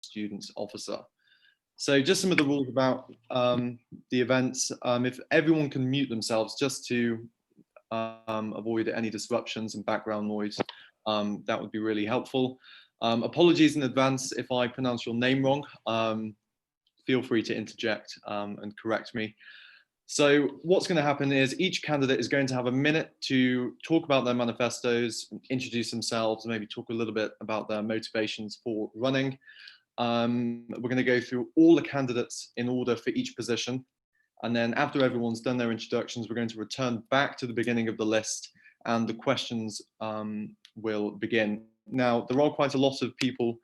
Students Officer. So just some of the rules about the events. If everyone can mute themselves just to avoid any disruptions and background noise, that would be really helpful. Apologies in advance if I pronounce your name wrong. Feel free to interject and correct me. So what's going to happen is each candidate is going to have a minute to talk about their manifestos, introduce themselves, maybe talk a little bit about their motivations for running. We're going to go through all the candidates in order for each position. And then after everyone's done their introductions, we're going to return back to the beginning of the list and the questions will begin. Now, there are quite a lot of people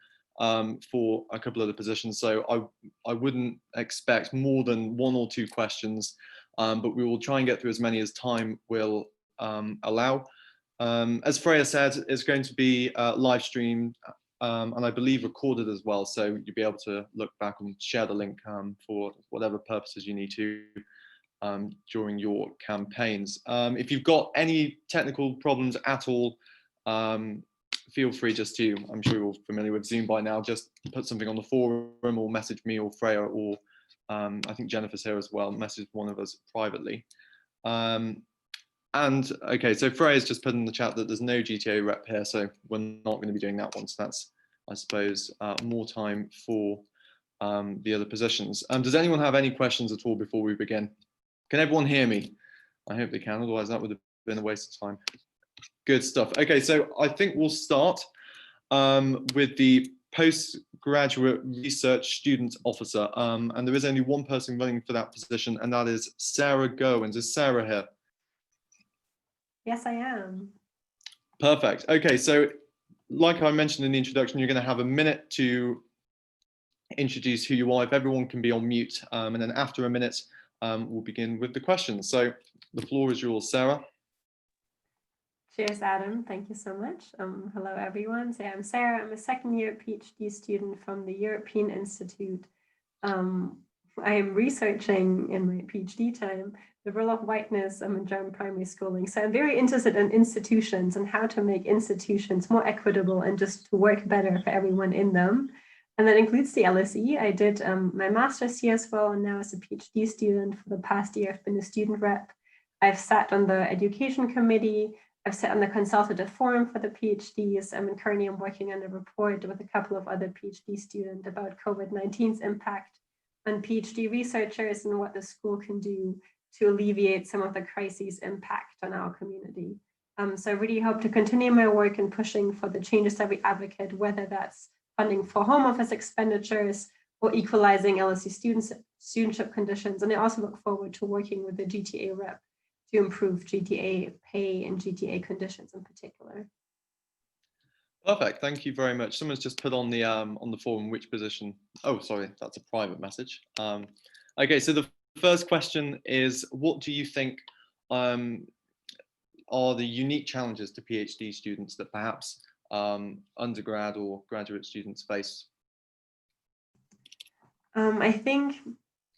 for a couple of the positions, so I wouldn't expect more than 1 or 2 questions, but we will try and get through as many as time will allow. As Freya said, it's going to be live streamed and I believe recorded as well, so you'll be able to look back and share the link for whatever purposes you need to during your campaigns. If you've got any technical problems at all, feel free just to, I'm sure you're familiar with Zoom by now, just put something on the forum or message me or Freya or I think Jennifer's here as well, message one of us privately. And okay, so Freya's just put in the chat that there's no GTA rep here, so we're not going to be doing that one. So that's, I suppose, more time for the other positions. Does anyone have any questions at all before we begin? Can everyone hear me? I hope they can, otherwise that would have been a waste of time. Good stuff. Okay, so I think we'll start with the Postgraduate Research Student Officer. And there is only one person running for that position, and that is Sarah Goins. Is Sarah here? Yes, I am. Perfect. Okay, so like I mentioned in the introduction, you're going to have a minute to introduce who you are, if everyone can be on mute. And then after a minute, we'll begin with the questions. So the floor is yours, Sarah. Cheers, Adam. Thank you so much. Hello, everyone. So I'm Sarah. I'm a second-year PhD student from the European Institute. I am researching in my PhD time the role of whiteness in German primary schooling. So I'm very interested in institutions and how to make institutions more equitable and just to work better for everyone in them. And that includes the LSE. I did my master's here as well, and now as a PhD student for the past year, I've been a student rep. I've sat on the education committee. I've sat on the consultative forum for the PhDs. Currently I'm working on a report with a couple of other PhD students about COVID-19's impact on PhD researchers and what the school can do to alleviate some of the crises' impact on our community. So I really hope to continue my work in pushing for the changes that we advocate, whether that's funding for home office expenditures or equalizing LSE studentship conditions. And I also look forward to working with the GTA rep to improve GTA pay and GTA conditions in particular. Perfect, thank you very much. Someone's just put on the forum which position. Oh, sorry, that's a private message. Okay, so the first question is, what do you think are the unique challenges to PhD students that perhaps undergrad or graduate students face? I think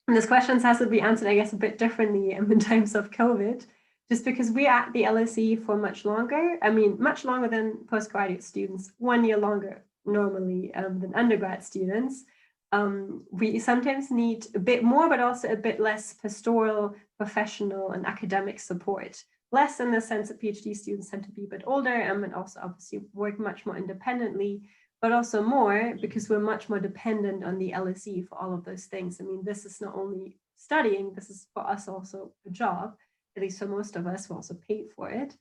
this question has to be answered, I guess, a bit differently in times of COVID, just because we're at the LSE for much longer. I mean, much longer than postgraduate students, 1 year longer normally than undergrad students. We sometimes need a bit more, but also a bit less pastoral, professional, and academic support. Less in the sense that PhD students tend to be a bit older and also obviously work much more independently, but also more because we're much more dependent on the LSE for all of those things. I mean, this is not only studying, this is for us also a job, at least for most of us who also paid for it.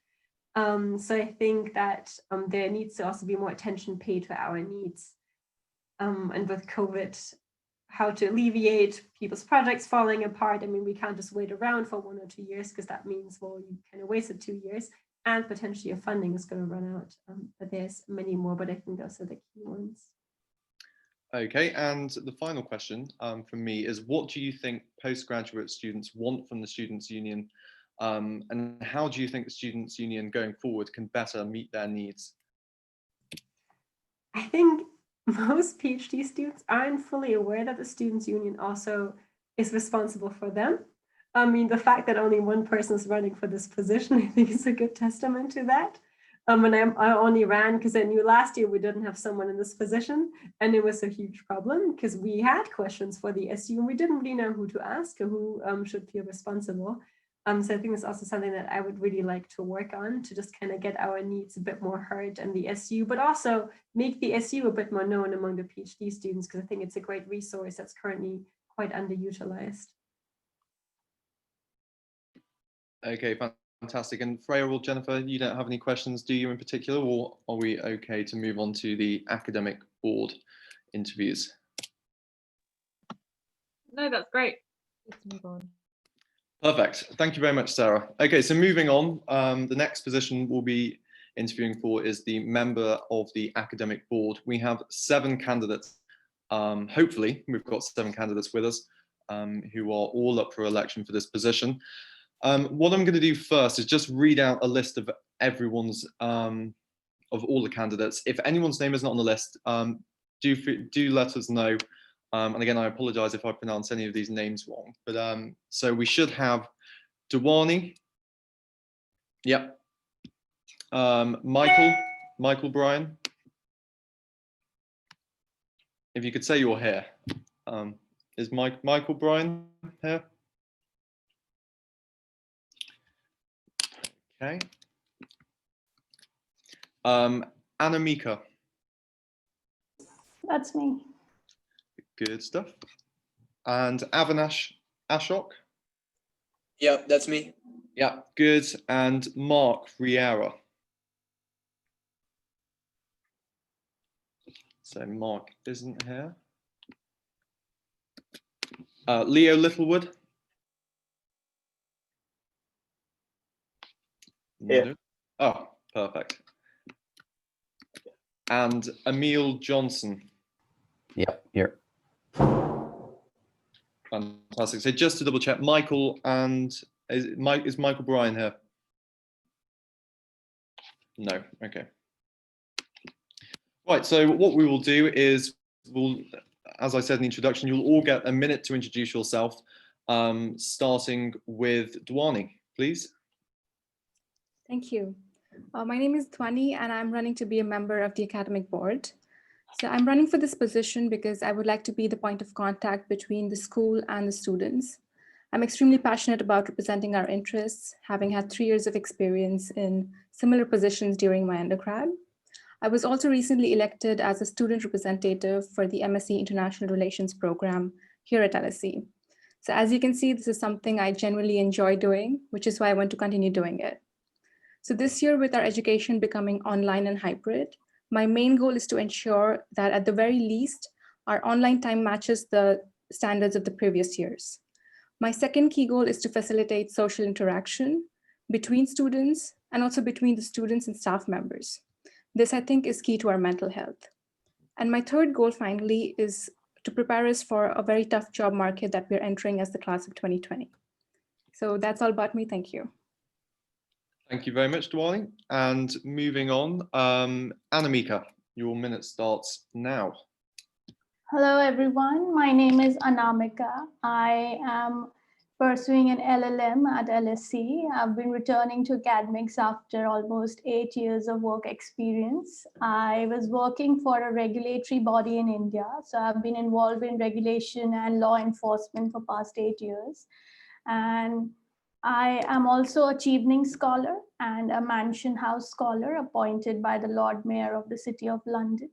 So I think that there needs to also be more attention paid to our needs. And with COVID, how to alleviate people's projects falling apart. I mean, we can't just wait around for 1 or 2 years because that means, well, you kind of wasted 2 years and potentially your funding is going to run out. But there's many more, but I think those are the key ones. Okay, and the final question from me is, what do you think postgraduate students want from the Students' Union? And how do you think the Students' Union going forward can better meet their needs? I think most PhD students aren't fully aware that the Students' Union also is responsible for them. I mean, the fact that only one person is running for this position, I think is a good testament to that. And I only ran because I knew last year we didn't have someone in this position, and it was a huge problem because we had questions for the SU and we didn't really know who to ask or who should feel responsible. So I think it's also something that I would really like to work on, to just kind of get our needs a bit more heard in the SU, but also make the SU a bit more known among the PhD students, because I think it's a great resource that's currently quite underutilized. Okay, fantastic. And Freya or Jennifer, you don't have any questions, do you, in particular, or are we okay to move on to the academic board interviews? No, that's great. Let's move on. Perfect. Thank you very much, Sarah. Okay, so moving on, the next position we'll be interviewing for is the member of the academic board. We have 7 candidates. Hopefully, we've got 7 candidates with us who are all up for election for this position. What I'm going to do first is just read out a list of everyone's, of all the candidates. If anyone's name is not on the list, do let us know. And again, I apologize if I pronounce any of these names wrong. But so we should have Dewani. Yep. Michael Bryan. If you could say you're here. Is Michael Bryan here? Okay. Anamika. That's me. Good stuff. And Avinash Ashok. Yep, that's me. Yeah, good. And Mark Riera. So Mark isn't here. Leo Littlewood. Yeah. Oh, perfect. And Emil Johnson. Yep, here. Fantastic. So just to double check, Michael and is Michael Bryan here? No. Okay. Right. So what we will do is as I said in the introduction, you'll all get a minute to introduce yourself, starting with Dewani, please. Thank you. My name is Dhwani, and I'm running to be a member of the academic board. So I'm running for this position because I would like to be the point of contact between the school and the students. I'm extremely passionate about representing our interests, having had 3 years of experience in similar positions during my undergrad. I was also recently elected as a student representative for the MSc International Relations program here at LSE. So as you can see, this is something I genuinely enjoy doing, which is why I want to continue doing it. So this year, with our education becoming online and hybrid, my main goal is to ensure that at the very least, our online time matches the standards of the previous years. My second key goal is to facilitate social interaction between students and also between the students and staff members. This, I think, is key to our mental health. And my third goal, finally, is to prepare us for a very tough job market that we're entering as the class of 2020. So that's all about me. Thank you. Thank you very much, Dewani. And moving on, Anamika, your minute starts now. Hello, everyone. My name is Anamika. I am pursuing an LLM at LSE. I've been returning to academics after almost 8 years of work experience. I was working for a regulatory body in India. So I've been involved in regulation and law enforcement for past 8 years. And I am also a Chevening Scholar and a Mansion House Scholar appointed by the Lord Mayor of the City of London.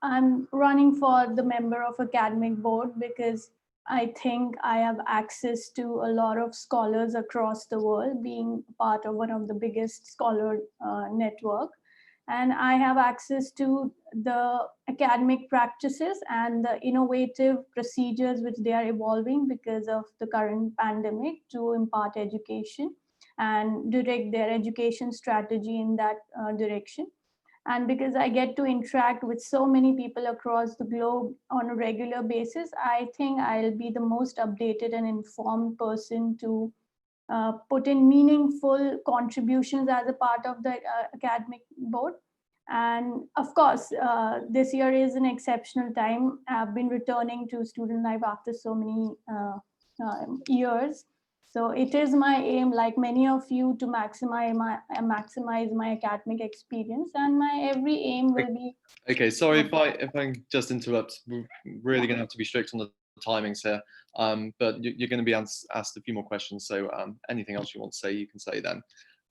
I'm running for the member of academic board because I think I have access to a lot of scholars across the world, being part of one of the biggest scholar network. And I have access to the academic practices and the innovative procedures which they are evolving because of the current pandemic to impart education and direct their education strategy in that direction. And because I get to interact with so many people across the globe on a regular basis, I think I'll be the most updated and informed person to put in meaningful contributions as a part of the academic board. And of course, this year is an exceptional time. I've been returning to student life after so many years. So it is my aim, like many of you, to maximize my academic experience, and my every aim will be. Okay, sorry if I can just interrupt. We're really going to have to be strict on the timings here. But you're going to be asked a few more questions. So anything else you want to say, you can say then.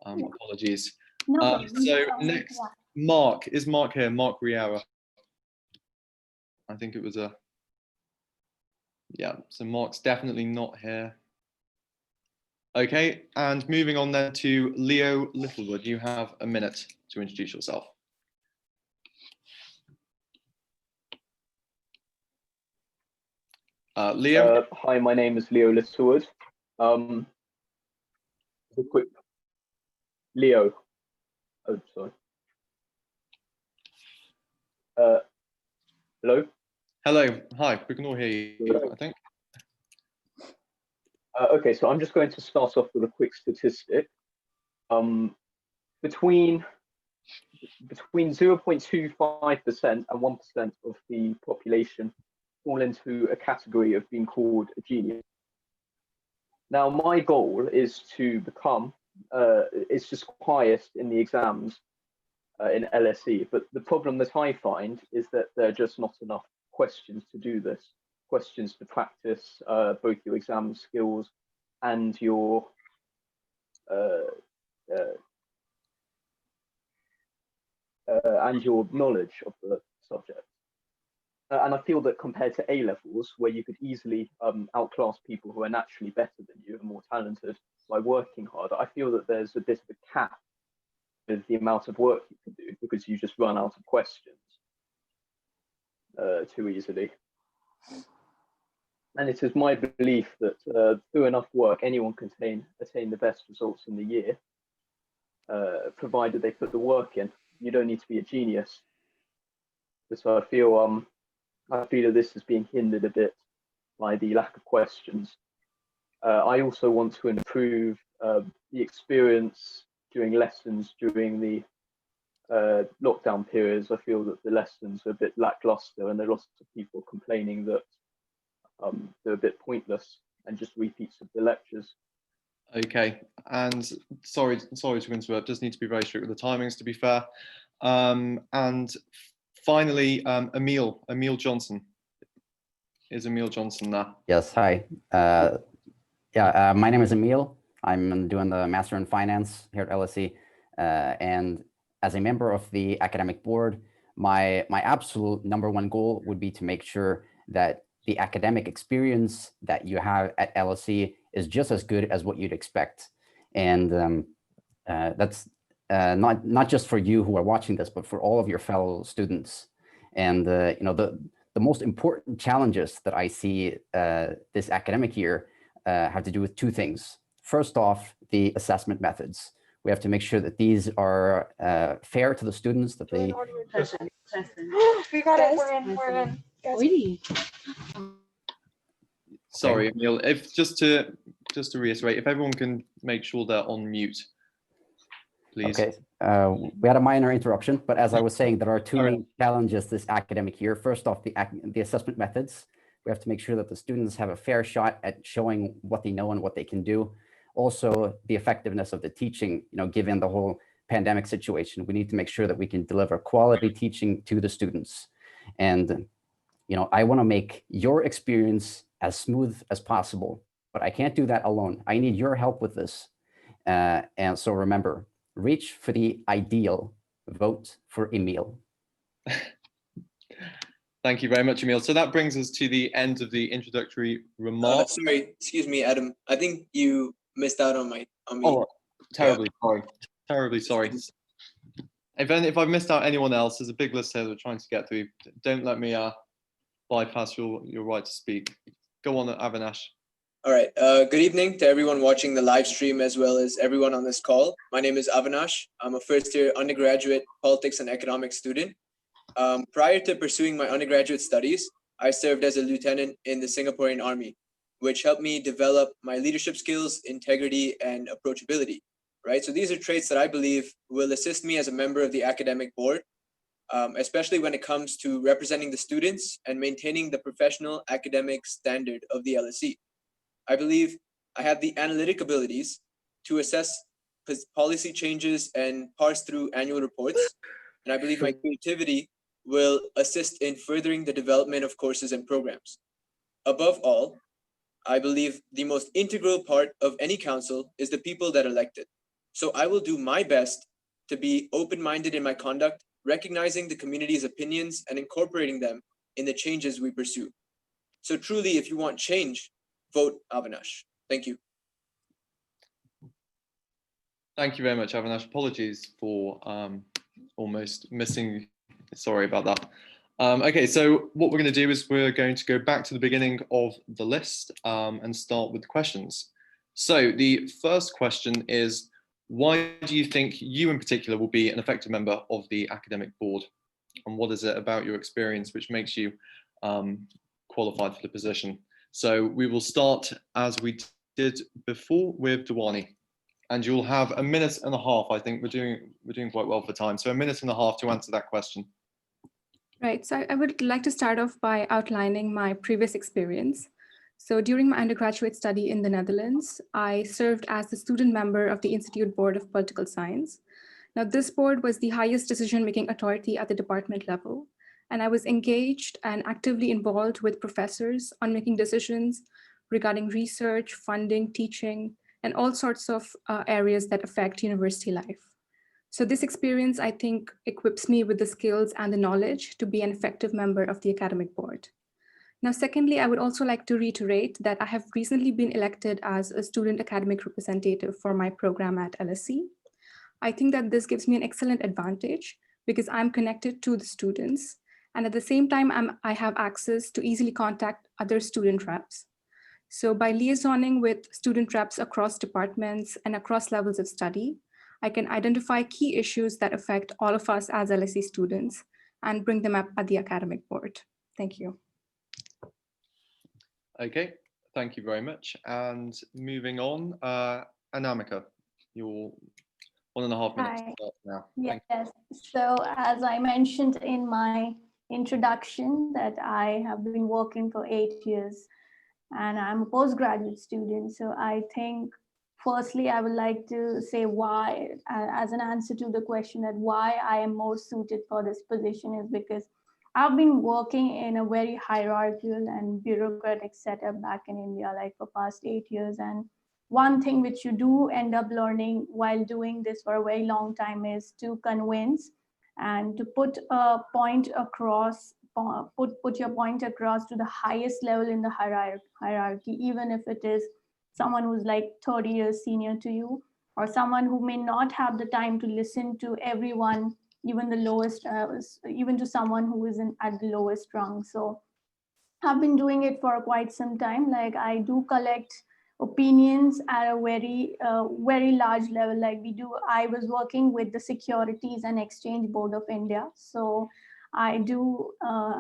Apologies. No problem. So next, Mark. Is Mark here? Mark Riera. I think it was a. Yeah, so Mark's definitely not here. Okay, and moving on then to Leo Littlewood. You have a minute to introduce yourself. Leo. Hi, my name is Leo Littlewood. A quick Leo. Oh, sorry. Hello. Hello. Hi. We can all hear you, I think. Okay, so I'm just going to start off with a quick statistic. Between 0.25% and 1% of the population fall into a category of being called a genius. Now, my goal is to become, is just highest in the exams in LSE, but the problem that I find is that there are just not enough questions to do this. Questions to practice both your exam skills and your knowledge of the subject. And I feel that compared to A levels, where you could easily outclass people who are naturally better than you and more talented by working harder, I feel that there's a bit of a cap with the amount of work you can do because you just run out of questions too easily. And it is my belief that through enough work, anyone can attain the best results in the year, provided they put the work in. You don't need to be a genius. So I feel that this is being hindered a bit by the lack of questions. I also want to improve the experience during lessons during the lockdown periods. I feel that the lessons are a bit lackluster, and there are lots of people complaining that they're a bit pointless and just repeats of the lectures. Okay, and sorry to interrupt. Just need to be very strict with the timings, to be fair. And finally, Emil Johnson. Is Emil Johnson there? Yes, hi. My name is Emil. I'm doing the Master in Finance here at LSE. And as a member of the academic board, my absolute #1 goal would be to make sure that the academic experience that you have at LSE is just as good as what you'd expect. And that's not just for you who are watching this, but for all of your fellow students. And the most important challenges that I see this academic year have to do with two things. First off, the assessment methods. We have to make sure that these are fair to the students, that they... We got it, we're in. Sorry, Emil, if just to reiterate, if everyone can make sure they're on mute, please. Okay, we had a minor interruption, but as I was saying, there are two main challenges this academic year. First off, the assessment methods. We have to make sure that the students have a fair shot at showing what they know and what they can do. Also, the effectiveness of the teaching, given the whole pandemic situation, we need to make sure that we can deliver quality teaching to the students. And, I want to make your experience as smooth as possible, but I can't do that alone. I need your help with this. And so remember, reach for the ideal, vote for Emil. Thank you very much, Emil. So that brings us to the end of the introductory remarks. Sorry, excuse me, Adam. I think you missed out on me. Oh, terribly sorry. Terribly sorry. If I've missed out anyone else, there's a big list here that we're trying to get through. Don't let me bypass your right to speak. Go on, Avinash. All right. Good evening to everyone watching the live stream as well as everyone on this call. My name is Avinash. I'm a first-year undergraduate politics and economics student. Prior to pursuing my undergraduate studies, I served as a lieutenant in the Singaporean Army, which helped me develop my leadership skills, integrity, and approachability, right? So these are traits that I believe will assist me as a member of the academic board, especially when it comes to representing the students and maintaining the professional academic standard of the LSE. I believe I have the analytic abilities to assess policy changes and parse through annual reports. And I believe my creativity will assist in furthering the development of courses and programs. Above all, I believe the most integral part of any council is the people that elect it. So I will do my best to be open-minded in my conduct, recognizing the community's opinions and incorporating them in the changes we pursue. So truly, if you want change, vote Avinash. Thank you. Thank you very much, Avinash. Apologies for almost missing. Sorry about that. Okay, so what we're going to do is we're going to go back to the beginning of the list and start with the questions. So the first question is, why do you think you in particular will be an effective member of the academic board? And what is it about your experience which makes you qualified for the position? So we will start as we did before with Dewani. And you'll have a minute and a half. I think we're doing quite well for time. So a minute and a half to answer that question. Right, so I would like to start off by outlining my previous experience. So during my undergraduate study in the Netherlands, I served as the student member of the Institute Board of Political Science. Now this board was the highest decision-making authority at the department level. And I was engaged and actively involved with professors on making decisions regarding research, funding, teaching, and all sorts of areas that affect university life. So this experience, I think, equips me with the skills and the knowledge to be an effective member of the academic board. Now, secondly, I would also like to reiterate that I have recently been elected as a student academic representative for my program at LSE. I think that this gives me an excellent advantage because I'm connected to the students. And at the same time, I have access to easily contact other student reps. So by liaisoning with student reps across departments and across levels of study, I can identify key issues that affect all of us as LSE students and bring them up at the academic board. Thank you. Okay, thank you very much. And moving on, Anamika, your 1.5 minutes Hi. now. Yes, so as I mentioned in my introduction that I have been working for 8 years and I'm a postgraduate student. So I think firstly, I would like to say why, as an answer to the question that why I am more suited for this position is because I've been working in a very hierarchical and bureaucratic setup back in India, like for past 8 years. And one thing which you do end up learning while doing this for a very long time is to convince and to put a point across, put your point across to the highest level in the hierarchy, even if it is someone who's like 30 years senior to you, or someone who may not have the time to listen to everyone, even the lowest, even to someone who is at the lowest rung. So I've been doing it for quite some time. Like I do collect opinions at a very large level. Like I was working with the Securities and Exchange Board of India. So I do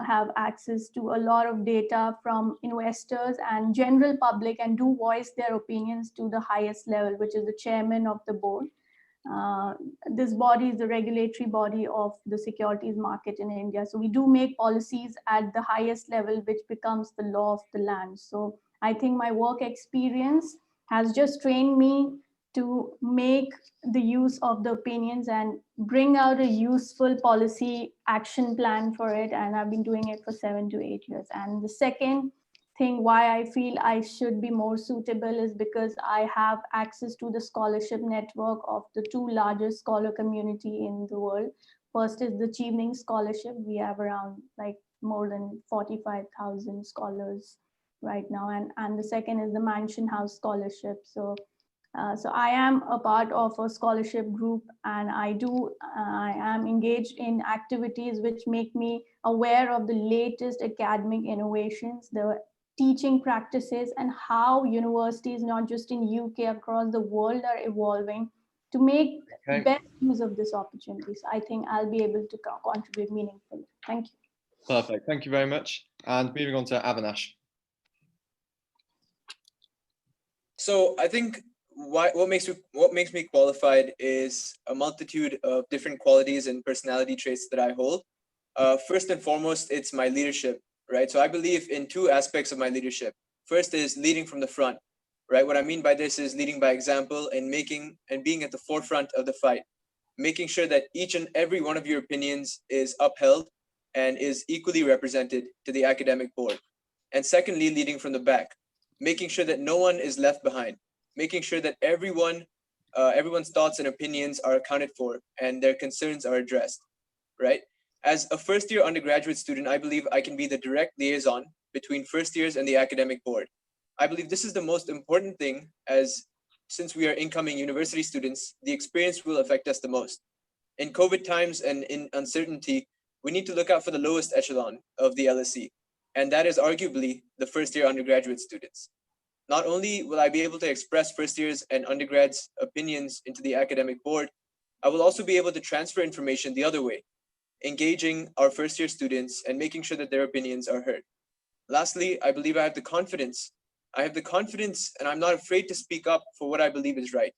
have access to a lot of data from investors and general public and do voice their opinions to the highest level, which is the chairman of the board. This body is the regulatory body of the securities market in India. So we do make policies at the highest level, which becomes the law of the land. So I think my work experience has just trained me to make the use of the opinions and bring out a useful policy action plan for it. And I've been doing it for 7 to 8 years. And the second thing why I feel I should be more suitable is because I have access to the scholarship network of the 2 largest scholar community in the world. First is the Chevening Scholarship. We have around like more than 45,000 scholars right now. And the second is the Mansion House Scholarship. So I am a part of a scholarship group, and I am engaged in activities which make me aware of the latest academic innovations, the teaching practices, and how universities, not just in UK, across the world are evolving to make best use of this opportunity. So I think I'll be able to contribute meaningfully. Thank you. Perfect. Thank you very much. And moving on to Avinash. So I think what makes me qualified is a multitude of different qualities and personality traits that I hold. First and foremost, it's my leadership, right? So I believe in 2 aspects of my leadership. First is leading from the front. right? What I mean by this is leading by example and being at the forefront of the fight, making sure that each and every one of your opinions is upheld and is equally represented to the academic board. And secondly, leading from the back, making sure that no one is left behind, making sure that everyone's thoughts and opinions are accounted for and their concerns are addressed, right? As a first-year undergraduate student, I believe I can be the direct liaison between first years and the academic board. I believe this is the most important thing, as since we are incoming university students, the experience will affect us the most. In COVID times and in uncertainty, we need to look out for the lowest echelon of the LSE, and that is arguably the first-year undergraduate students. Not only will I be able to express first years and undergrads' opinions into the academic board, I will also be able to transfer information the other way, engaging our first year students and making sure that their opinions are heard. Lastly, I believe I have the confidence. And I'm not afraid to speak up for what I believe is right.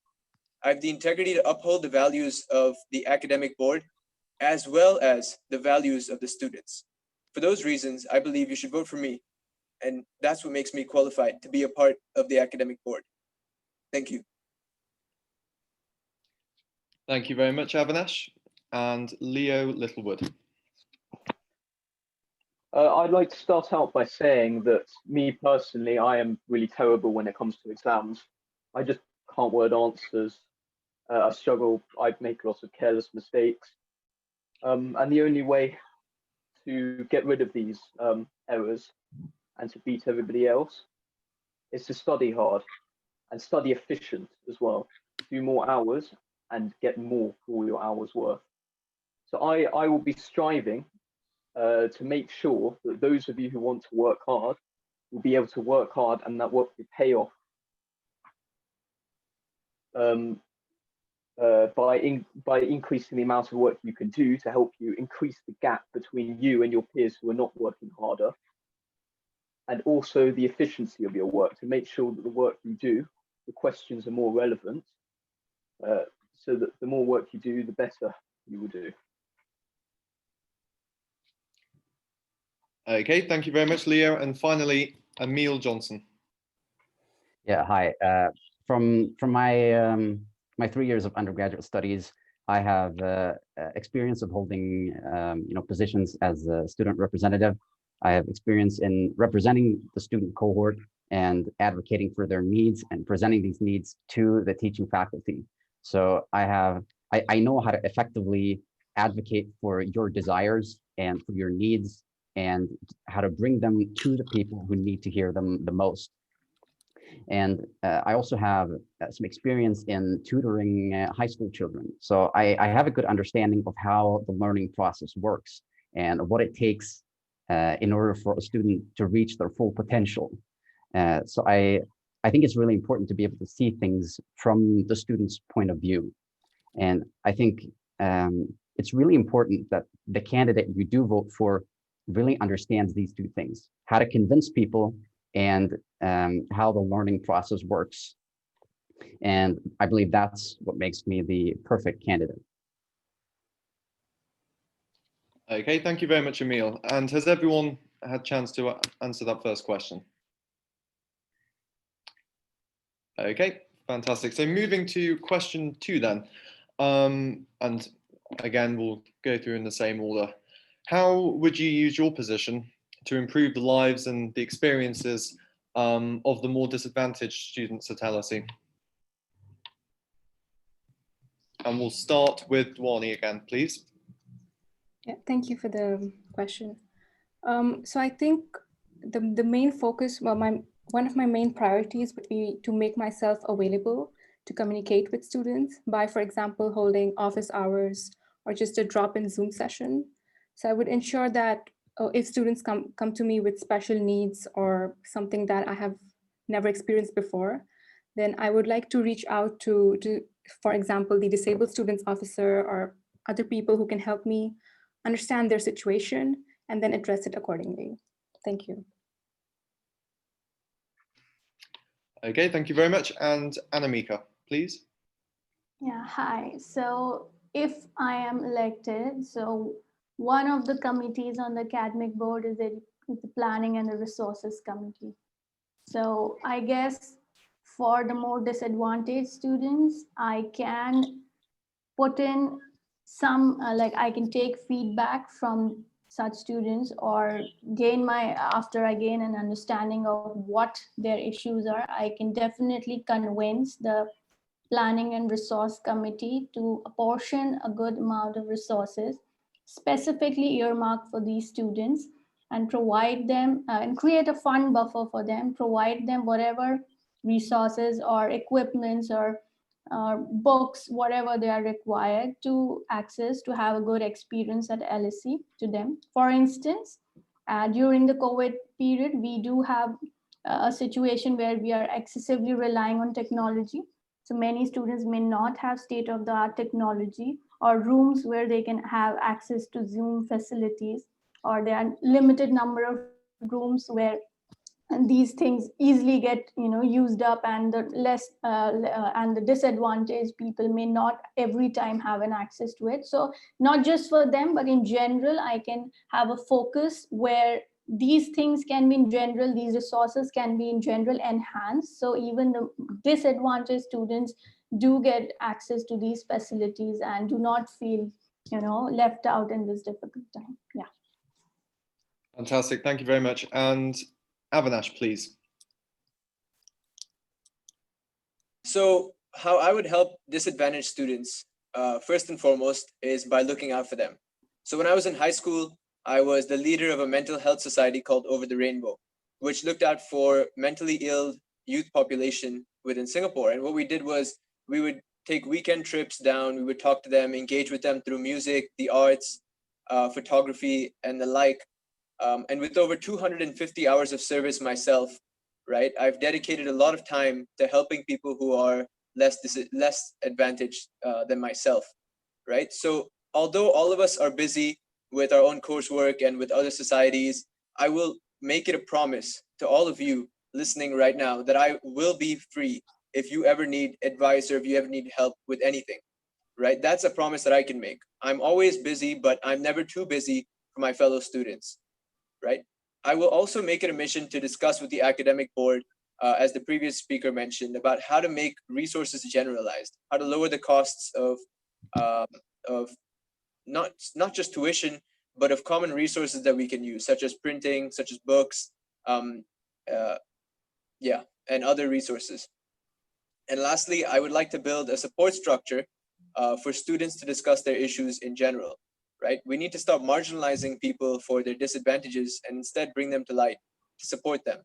I have the integrity to uphold the values of the academic board as well as the values of the students. For those reasons, I believe you should vote for me. And that's what makes me qualified to be a part of the academic board. Thank you. Thank you very much, Avinash. And Leo Littlewood. I'd like to start out by saying that me personally, I am really terrible when it comes to exams. I just can't word answers. I struggle, I make lots of careless mistakes. And the only way to get rid of these errors and to beat everybody else is to study hard and study efficient as well. Do more hours and get more for all your hours worth. So I will be striving to make sure that those of you who want to work hard will be able to work hard and that work will pay off by increasing the amount of work you can do to help you increase the gap between you and your peers who are not working harder, and also the efficiency of your work to make sure that the work you do, the questions are more relevant, so that the more work you do, the better you will do. Okay, thank you very much, Leo. And finally, Emil Johnson. Yeah, hi. From my my 3 years of undergraduate studies, I have experience of holding positions as a student representative. I have experience in representing the student cohort and advocating for their needs and presenting these needs to the teaching faculty. So I know how to effectively advocate for your desires and for your needs and how to bring them to the people who need to hear them the most. And I also have some experience in tutoring high school children. So I have a good understanding of how the learning process works and what it takes in order for a student to reach their full potential. So I think it's really important to be able to see things from the student's point of view. And I think it's really important that the candidate you do vote for really understands these two things: how to convince people and how the learning process works. And I believe that's what makes me the perfect candidate. Okay, thank you very much, Emil. And has everyone had a chance to answer that first question? Okay, fantastic. So moving to question 2 then. And again, we'll go through in the same order. How would you use your position to improve the lives and the experiences of the more disadvantaged students at LSE? And we'll start with Dwani again, please. Yeah, thank you for the question. So I think the main focus, well, one of my main priorities would be to make myself available to communicate with students by, for example, holding office hours or just a drop-in Zoom session. So I would ensure that if students come to me with special needs or something that I have never experienced before, then I would like to reach out to for example, the disabled students officer or other people who can help me understand their situation and then address it accordingly. Thank you. Okay, thank you very much. And Anamika, please. Yeah, hi. So if I am elected, so one of the committees on the academic board is the planning and the resources committee. So I guess for the more disadvantaged students, I can put in some, like I can take feedback from such students, or after I gain an understanding of what their issues are, I can definitely convince the planning and resource committee to apportion a good amount of resources specifically earmarked for these students, and provide them and create a fund buffer for them, provide them whatever resources or equipments or books, whatever they are required to access to have a good experience at LSE to them. For instance, during the COVID period, we do have a situation where we are excessively relying on technology. So many students may not have state-of-the-art technology or rooms where they can have access to Zoom facilities, or there are limited number of rooms where and these things easily get used up, and the and the disadvantaged people may not every time have an access to it. So not just for them, but in general, I can have a focus where these things can be in general, these resources can be in general enhanced, so even the disadvantaged students do get access to these facilities and do not feel left out in this difficult time. Yeah. Fantastic, thank you very much. And Avinash, please. So how I would help disadvantaged students, first and foremost, is by looking out for them. So when I was in high school, I was the leader of a mental health society called Over the Rainbow, which looked out for mentally ill youth population within Singapore. And what we did was we would take weekend trips down, we would talk to them, engage with them through music, the arts, photography, and the like. And with over 250 hours of service myself, right, I've dedicated a lot of time to helping people who are less advantaged than myself, right? So although all of us are busy with our own coursework and with other societies, I will make it a promise to all of you listening right now that I will be free if you ever need advice or if you ever need help with anything, right? That's a promise that I can make. I'm always busy, but I'm never too busy for my fellow students, right? I will also make it a mission to discuss with the academic board, as the previous speaker mentioned, about how to make resources generalized, how to lower the costs of not just tuition, but of common resources that we can use, such as printing, such as books, and other resources. And lastly, I would like to build a support structure for students to discuss their issues in general, right? We need to stop marginalizing people for their disadvantages and instead bring them to light to support them,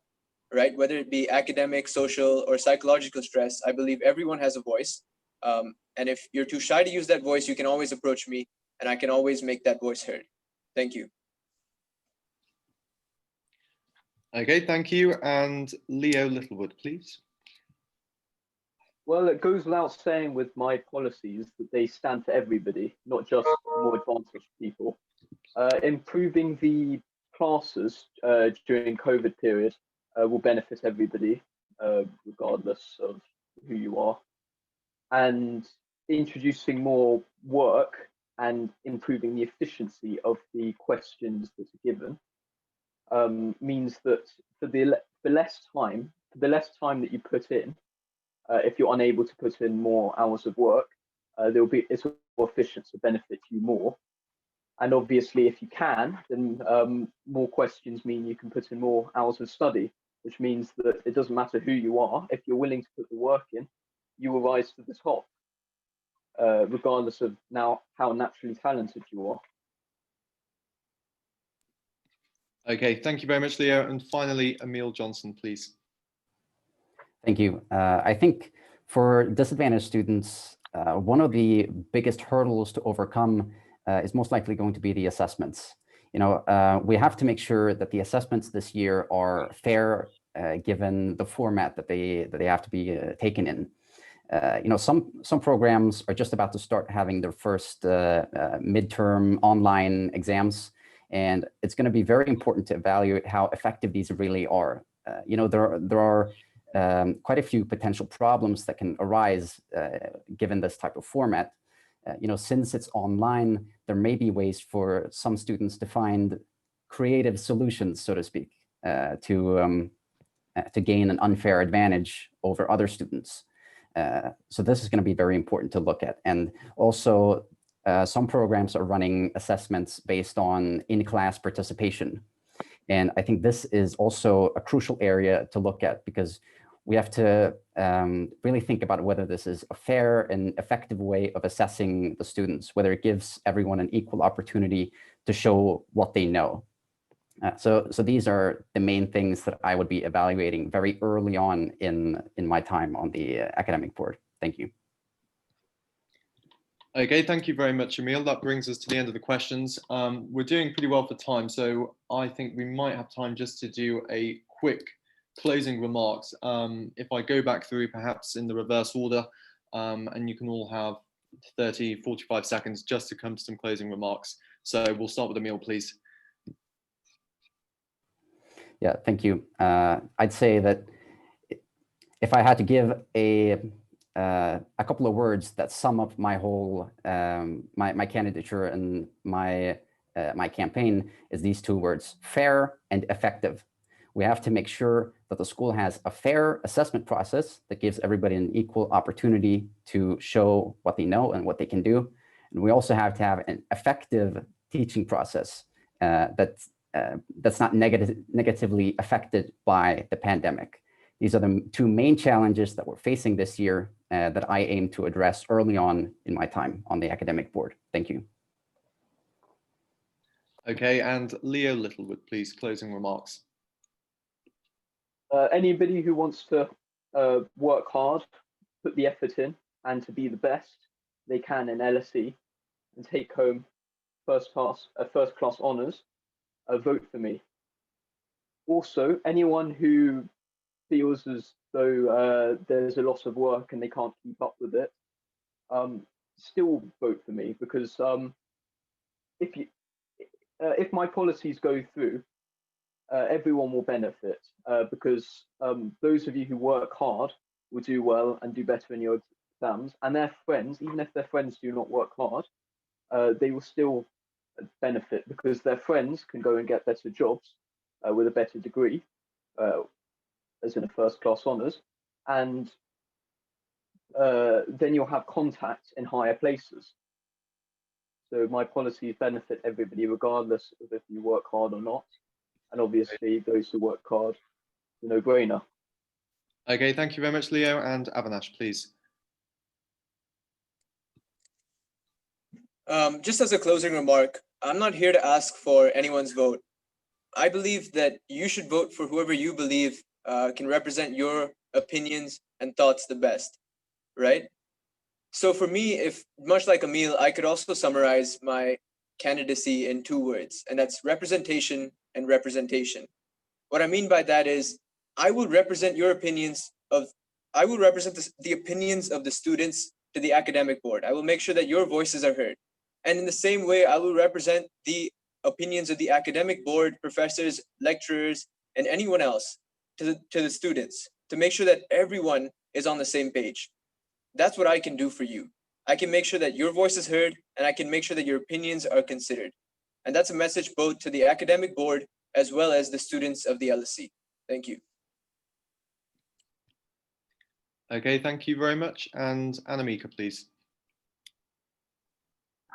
right? Whether it be academic, social, or psychological stress, I believe everyone has a voice. And if you're too shy to use that voice, you can always approach me and I can always make that voice heard. Thank you. Okay, thank you. And Leo Littlewood, please. Well, it goes without saying with my policies that they stand for everybody, not just more advantaged people. Improving the classes during COVID period will benefit everybody, regardless of who you are. And introducing more work and improving the efficiency of the questions that are given means that for the less time that you put in, if you're unable to put in more hours of work, it's more efficient to benefit you more. And obviously, if you can, then more questions mean you can put in more hours of study, which means that it doesn't matter who you are. If you're willing to put the work in, you will rise to the top, regardless of now how naturally talented you are. Okay, thank you very much, Leo. And finally, Emil Johnson, please. Thank you. I think for disadvantaged students, one of the biggest hurdles to overcome is most likely going to be the assessments. We have to make sure that the assessments this year are fair, given the format that they have to be taken in. Some programs are just about to start having their first midterm online exams, and it's going to be very important to evaluate how effective these really are. There are quite a few potential problems that can arise given this type of format. Since it's online, there may be ways for some students to find creative solutions, so to speak, to to gain an unfair advantage over other students. So this is going to be very important to look at. And also, some programs are running assessments based on in-class participation. And I think this is also a crucial area to look at, because we have to really think about whether this is a fair and effective way of assessing the students, whether it gives everyone an equal opportunity to show what they know. So these are the main things that I would be evaluating very early on in my time on the academic board. Thank you. Okay, thank you very much, Emil. That brings us to the end of the questions. We're doing pretty well for time, so I think we might have time just to do a quick closing remarks. If I go back through perhaps in the reverse order, and you can all have 30, 45 seconds just to come to some closing remarks. So we'll start with Emil, please. Yeah, thank you. I'd say that if I had to give a couple of words that sum up my whole my candidature and my campaign, is these two words: fair and effective. We have to make sure that the school has a fair assessment process that gives everybody an equal opportunity to show what they know and what they can do. And we also have to have an effective teaching process that's not negatively affected by the pandemic. These are the two main challenges that we're facing this year that I aim to address early on in my time on the academic board. Thank you. Okay, and Leo Littlewood, please, closing remarks. Anybody who wants to work hard, put the effort in, and to be the best they can in LSE and take home first class honours, vote for me. Also, anyone who feels as though there's a lot of work and they can't keep up with it, still vote for me, because if my policies go through, everyone will benefit, because those of you who work hard will do well and do better in your exams, and their friends, even if their friends do not work hard, they will still benefit, because their friends can go and get better jobs with a better degree, as in a first class honours, and then you'll have contacts in higher places. So my policies benefit everybody, regardless of if you work hard or not. And obviously, those who work hard, the no-brainer. Okay, thank you very much, Leo. And Avinash, please. Just as a closing remark, I'm not here to ask for anyone's vote. I believe that you should vote for whoever you believe can represent your opinions and thoughts the best, right? So for me, if much like Emil, I could also summarize my candidacy in 2 words, and that's representation and representation. What I mean by that is I will represent the opinions of the students to the academic board. I will make sure that your voices are heard. And in the same way, I will represent the opinions of the academic board, professors, lecturers, and anyone else to the students, to make sure that everyone is on the same page. That's what I can do for you. I can make sure that your voice is heard, and I can make sure that your opinions are considered. And that's a message both to the academic board as well as the students of the LSE. Thank you. Okay, thank you very much. And Anamika, please.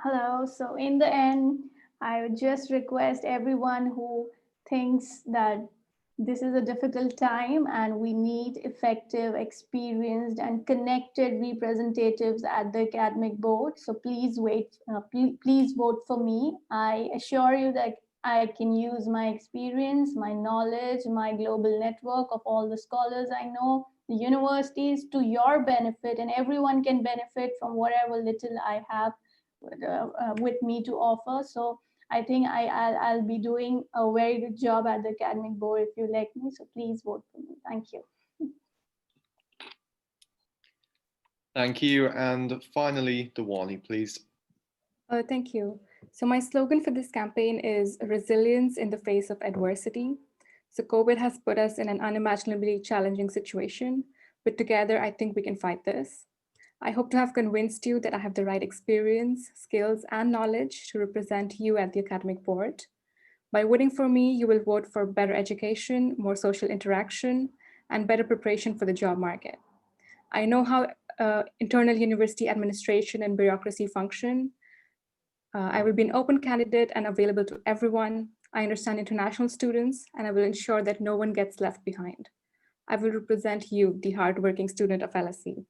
Hello. So in the end, I would just request everyone who thinks that this is a difficult time and we need effective, experienced, and connected representatives at the academic board. So please please vote for me. I assure you that I can use my experience, my knowledge, my global network of all the scholars I know, the universities, to your benefit, and everyone can benefit from whatever little I have with me to offer. So I think I'll be doing a very good job at the academic board if you elect me. So please vote for me. Thank you. Thank you. And finally, Dewani, please. Thank you. So my slogan for this campaign is resilience in the face of adversity. So COVID has put us in an unimaginably challenging situation, but together I think we can fight this. I hope to have convinced you that I have the right experience, skills, and knowledge to represent you at the academic board. By voting for me, you will vote for better education, more social interaction, and better preparation for the job market. I know how internal university administration and bureaucracy function. I will be an open candidate and available to everyone. I understand international students, and I will ensure that no one gets left behind. I will represent you, the hardworking student of LSE.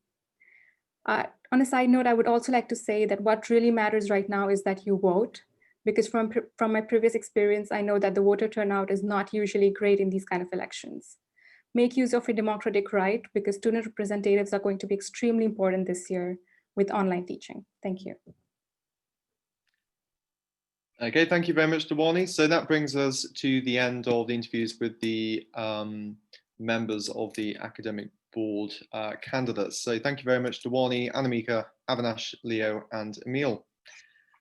On a side note, I would also like to say that what really matters right now is that you vote, because from my previous experience, I know that the voter turnout is not usually great in these kind of elections. Make use of your democratic right, because student representatives are going to be extremely important this year with online teaching. Thank you. Okay, thank you very much, Dewani. So that brings us to the end of the interviews with the members of the academic board candidates. So thank you very much, Dewani, Anamika, Avinash, Leo, and Emil.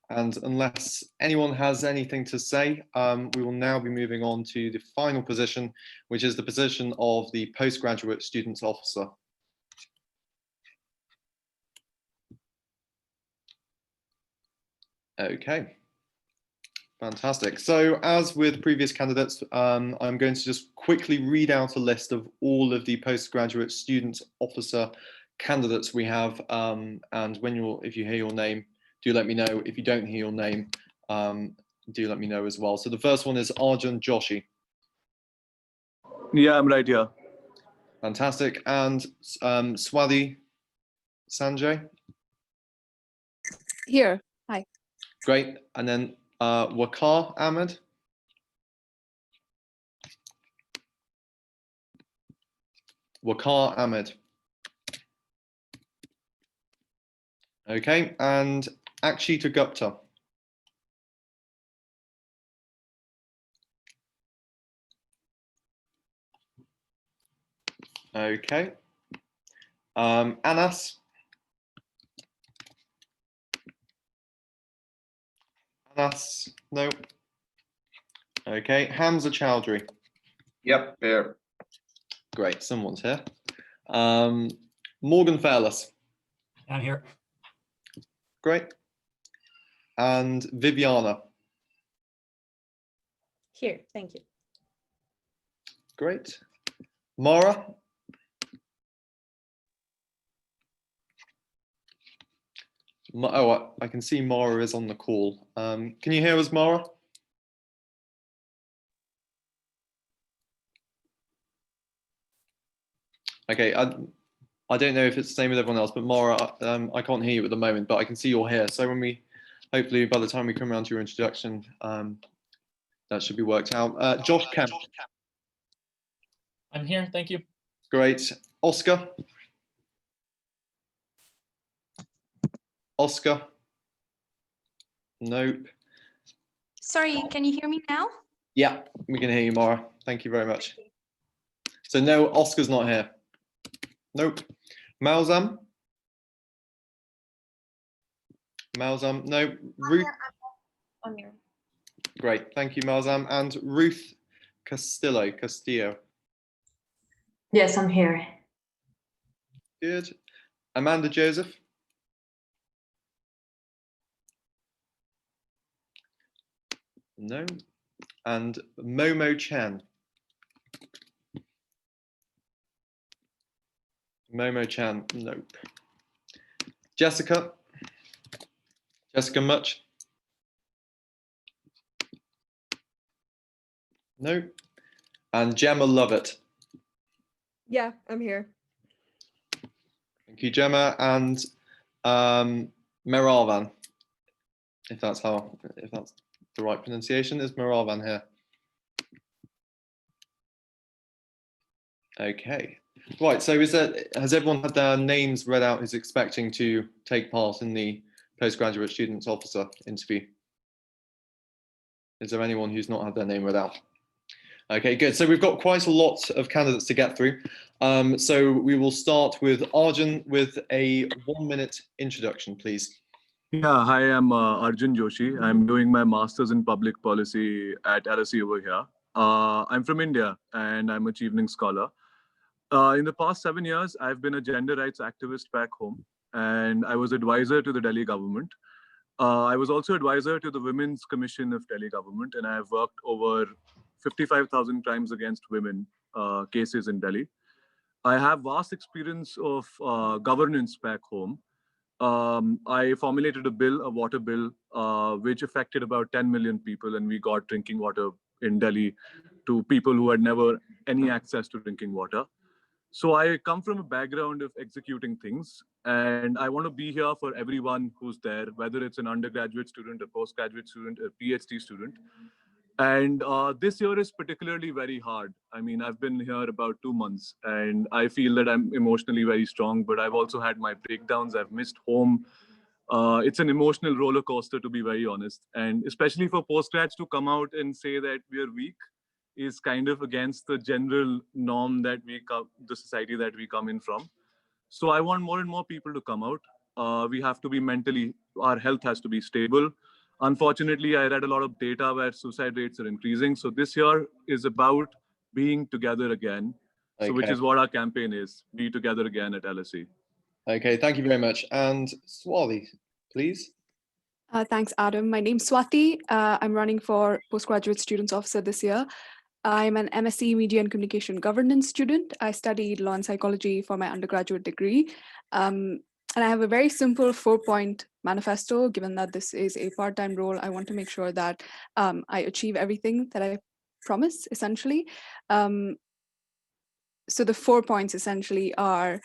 And unless anyone has anything to say, we will now be moving on to the final position, which is the position of the postgraduate students officer. Okay. Fantastic. So as with previous candidates, I'm going to just quickly read out a list of all of the postgraduate student officer candidates we have. And if you hear your name, do let me know. If you don't hear your name, do let me know as well. So the first one is Arjun Joshi. Yeah, I'm right here. Fantastic. And Swati Sanjay. Here. Hi. Great. And then Waqar Ahmed. Waqar Ahmed. Okay, and Akshita Gupta. Okay. Anas. Anas, no. Okay, Hamza Chowdhury. Yep, here. Great, someone's here. Morgan Fairless. I'm here. Great. And Viviana. Here, thank you. Great. Mara. Oh, I can see Mara is on the call. Can you hear us, Mara? Okay, I don't know if it's the same with everyone else, but Mara, I can't hear you at the moment, but I can see you're here. So hopefully by the time we come around to your introduction, that should be worked out. Josh Kemp. I'm here, thank you. Great. Oscar. Oscar. Nope. Sorry, can you hear me now? Yeah, we can hear you, Mara. Thank you very much. So no, Oscar's not here. Nope. Malzam? Malzam, no. Ruth? I'm here. Great, thank you, Malzam. And Ruth Castillo. Yes, I'm here. Good. Amanda Joseph? No. And Momo Chen? Momo Chan, nope. Jessica? Jessica Much? Nope. And Gemma Lovett? Yeah, I'm here. Thank you, Gemma. And Meravan, if that's the right pronunciation. Is Meravan here? Okay. Right, so has everyone had their names read out who's expecting to take part in the postgraduate students officer interview? Is there anyone who's not had their name read out? Okay, good. So we've got quite a lot of candidates to get through. So we will start with Arjun with a 1-minute introduction, please. Yeah, hi, I'm Arjun Joshi. I'm doing my master's in public policy at LSE over here. I'm from India and I'm a Chevening scholar. In the past 7 years, I've been a gender rights activist back home, and I was advisor to the Delhi government. I was also advisor to the Women's Commission of Delhi government, and I've worked over 55,000 crimes against women cases in Delhi. I have vast experience of governance back home. I formulated a water bill, which affected about 10 million people, and we got drinking water in Delhi to people who had never any access to drinking water. So I come from a background of executing things, and I want to be here for everyone who's there, whether it's an undergraduate student, a postgraduate student, a PhD student. And this year is particularly very hard. I mean, I've been here about 2 months, and I feel that I'm emotionally very strong, but I've also had my breakdowns. I've missed home. It's an emotional roller coaster, to be very honest. And especially for postgrads to come out and say that we're weak is kind of against the general norm that the society that we come in from. So I want more and more people to come out. We have to be our health has to be stable. Unfortunately, I read a lot of data where suicide rates are increasing. So this year is about being together again. So which is what our campaign is, be together again at LSE. Okay, thank you very much. And Swati, please. Thanks, Adam. My name's Swati. I'm running for Postgraduate Students Officer this year. I'm an MSc Media and Communication Governance student. I studied law and psychology for my undergraduate degree. And I have a very simple 4-point manifesto. Given that this is a part-time role, I want to make sure that I achieve everything that I promise, essentially. So the 4 points essentially are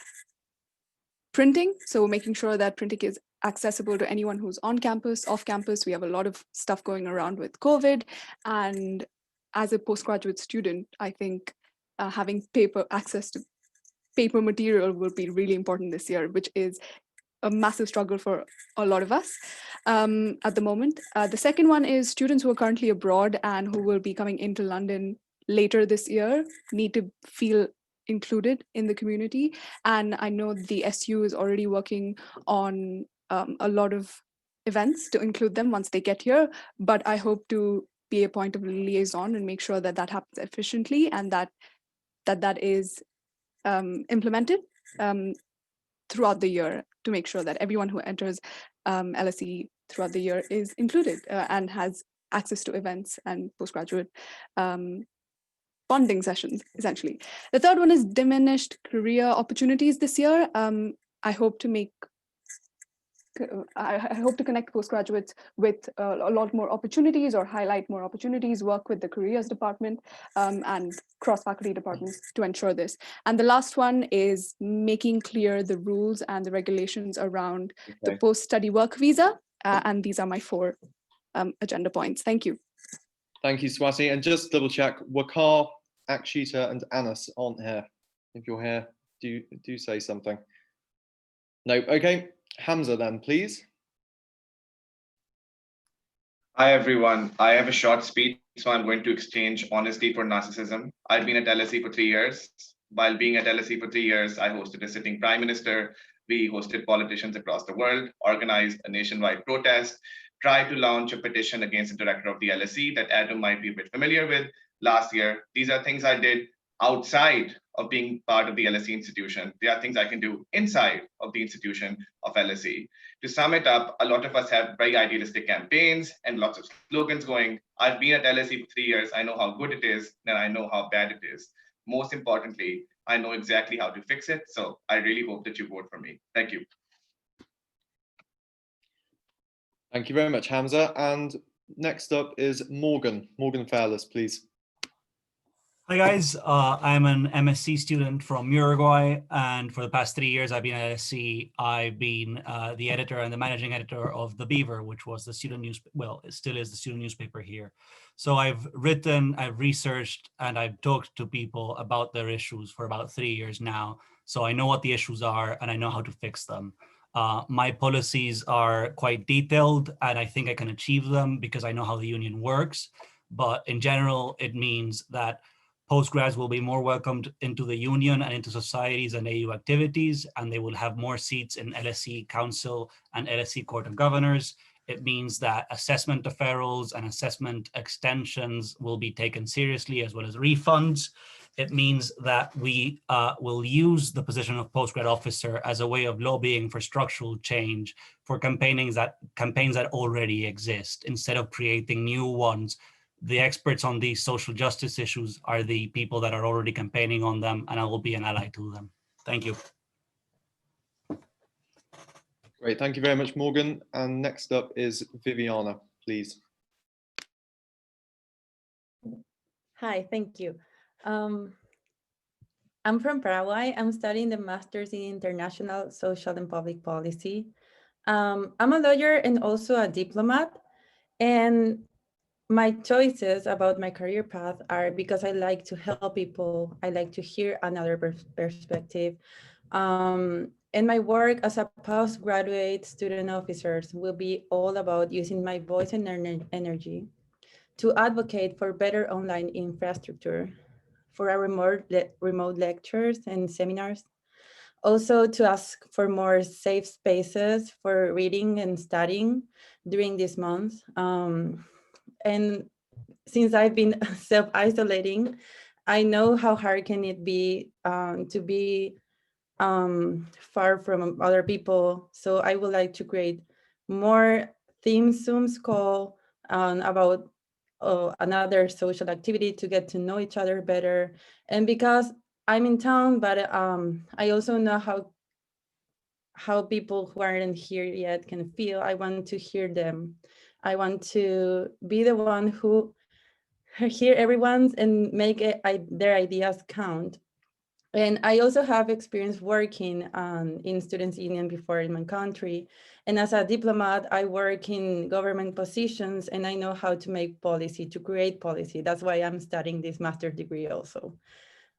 printing. So making sure that printing is accessible to anyone who's on campus, off campus. We have a lot of stuff going around with COVID. And as a postgraduate student, I think having access to paper material will be really important this year, which is a massive struggle for a lot of us at the moment. The second one is students who are currently abroad and who will be coming into London later this year need to feel included in the community. And I know the SU is already working on a lot of events to include them once they get here, but I hope to be a point of liaison and make sure that that happens efficiently and that is implemented throughout the year to make sure that everyone who enters LSE throughout the year is included and has access to events and postgraduate bonding sessions, essentially. The third one is diminished career opportunities this year. I hope to connect postgraduates with a lot more opportunities or highlight more opportunities, work with the careers department and cross-faculty departments to ensure this. And the last one is making clear the rules and the regulations around the post-study work visa. And these are my 4 agenda points. Thank you. Thank you, Swati. And just double check, Waqar, Akshita and Anas aren't here. If you're here, do say something. No, okay. Hamza then, please. Hi, everyone. I have a short speech, so I'm going to exchange honesty for narcissism. I've been at LSE for 3 years. While being at LSE for 3 years, I hosted a sitting prime minister. We hosted politicians across the world, organized a nationwide protest, tried to launch a petition against the director of the LSE that Adam might be a bit familiar with last year. These are things I did outside of being part of the LSE institution. There are things I can do inside of the institution of LSE. To sum it up, a lot of us have very idealistic campaigns and lots of slogans going. I've been at LSE for 3 years. I know how good it is, and I know how bad it is. Most importantly, I know exactly how to fix it. So I really hope that you vote for me. Thank you. Thank you very much, Hamza. And next up is Morgan Fairless, please. Hi guys, I'm an MSc student from Uruguay, and for the past 3 years I've been at LSE. I've been the editor and the managing editor of The Beaver, which was the student it still is the student newspaper here. So I've written, I've researched, and I've talked to people about their issues for about 3 years now. So I know what the issues are and I know how to fix them. My policies are quite detailed and I think I can achieve them because I know how the union works. But in general, it means that postgrads will be more welcomed into the union and into societies and AU activities, and they will have more seats in LSE Council and LSE Court of Governors. It means that assessment deferrals and assessment extensions will be taken seriously, as well as refunds. It means that we will use the position of postgrad officer as a way of lobbying for structural change for campaigns that already exist, instead of creating new ones the experts on these social justice issues are the people that are already campaigning on them, and I will be an ally to them. Thank you. Great, thank you very much, Morgan. And next up is Viviana, please. Hi, thank you. I'm from Paraguay. I'm studying the Master's in International Social and Public Policy. I'm a lawyer and also a diplomat. And my choices about my career path are because I like to help people. I like to hear another perspective. And my work as a postgraduate student officer will be all about using my voice and energy to advocate for better online infrastructure, for our remote lectures and seminars. Also to ask for more safe spaces for reading and studying during this month. And since I've been self-isolating, I know how hard can it be to be far from other people. So I would like to create more theme Zooms call about another social activity to get to know each other better. And because I'm in town, but I also know how people who aren't here yet can feel. I want to hear them. I want to be the one who hear everyone's and make their ideas count. And I also have experience working in Students' Union before in my country. And as a diplomat, I work in government positions and I know how to make policy, to create policy. That's why I'm studying this master's degree also.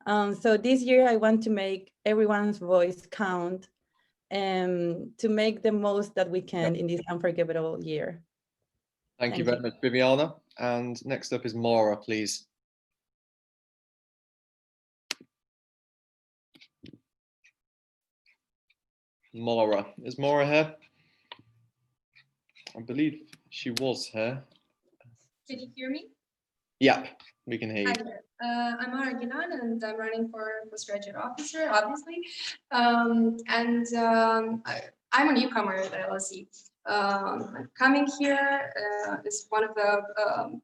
So this year I want to make everyone's voice count and to make the most that we can in this unforgettable year. Thank you very much, Viviana. And next up is Mara, please. Mara. Is Mara here? I believe she was here. Can you hear me? Yeah, we can hear you. Hi there. I'm Ghilan and I'm running for postgraduate officer, obviously. I'm a newcomer at LSE. Coming here is one of the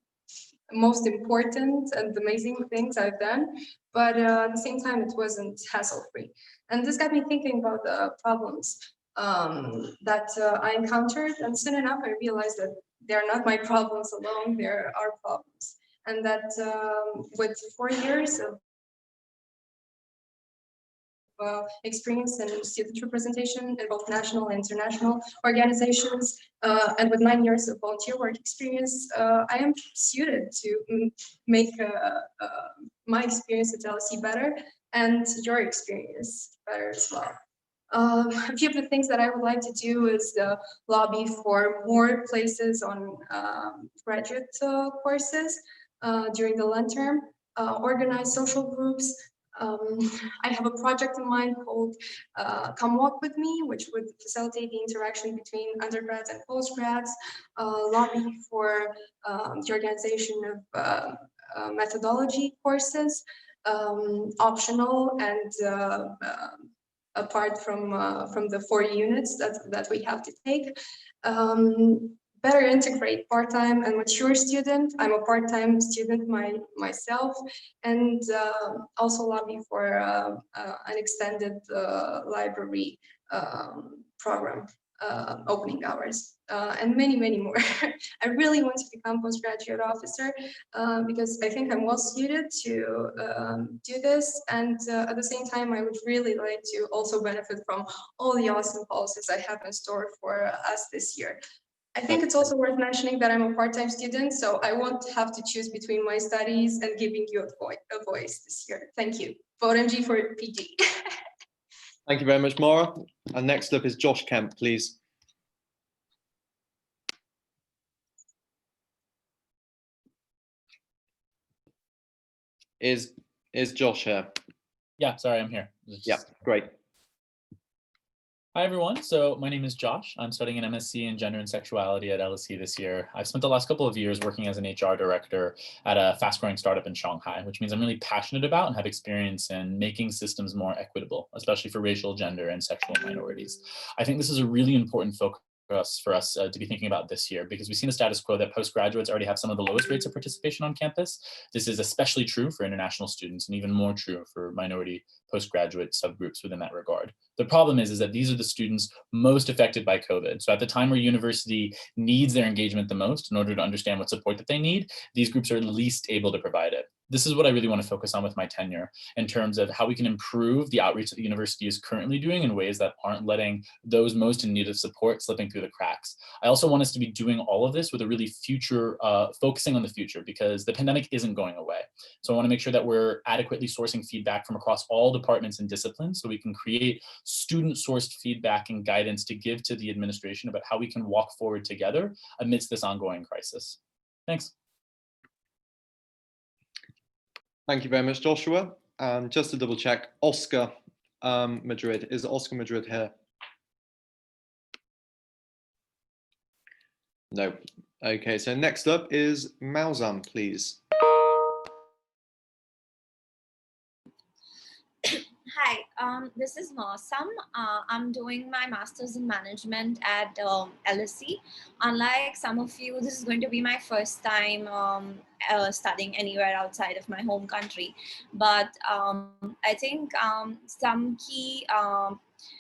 most important and amazing things I've done, but at the same time, it wasn't hassle-free. And this got me thinking about the problems that I encountered, and soon enough, I realized that they're not my problems alone, they're our problems. And that with 4 years of experience in student representation in both national and international organizations, and with 9 years of volunteer work experience, I am suited to make my experience at LSE better and your experience better as well. A few of the things that I would like to do is lobby for more places on graduate courses during the Lent term, organize social groups. I have a project in mind called Come Walk With Me, which would facilitate the interaction between undergrads and postgrads, lobby for the organization of methodology courses, optional and apart from the 4 units that we have to take. Better integrate part-time and mature student. I'm a part-time student myself, and also lobby for an extended library program, opening hours, and many, many more. I really want to become postgraduate officer because I think I'm well suited to do this, and at the same time, I would really like to also benefit from all the awesome policies I have in store for us this year. I think it's also worth mentioning that I'm a part-time student, so I won't have to choose between my studies and giving you a voice this year. Thank you. Vote MG for PG. Thank you very much, Mara. And next up is Josh Kemp, please. Is Josh here? Yeah, sorry, I'm here. Yeah, great. Hi, everyone. So my name is Josh. I'm studying an MSc in Gender and Sexuality at LSE this year. I've spent the last couple of years working as an HR director at a fast-growing startup in Shanghai, which means I'm really passionate about and have experience in making systems more equitable, especially for racial, gender, and sexual minorities. I think this is a really important focus for us to be thinking about this year, because we've seen a status quo that postgraduates already have some of the lowest rates of participation on campus. This is especially true for international students and even more true for minority postgraduate subgroups within that regard. The problem is that these are the students most affected by COVID. So at the time where university needs their engagement the most in order to understand what support that they need, these groups are least able to provide it. This is what I really want to focus on with my tenure in terms of how we can improve the outreach that the university is currently doing in ways that aren't letting those most in need of support slipping through the cracks. I also want us to be doing all of this with a really focusing on the future, because the pandemic isn't going away. So I want to make sure that we're adequately sourcing feedback from across all departments and disciplines so we can create student-sourced feedback and guidance to give to the administration about how we can walk forward together amidst this ongoing crisis. Thanks. Thank you very much, Joshua. And just to double check, Oscar Madrid. Is Oscar Madrid here? No. Okay, so next up is Mauzam, please. Hi, this is Mausam. I'm doing my master's in management at LSE. Unlike some of you, this is going to be my first time studying anywhere outside of my home country. But I think some key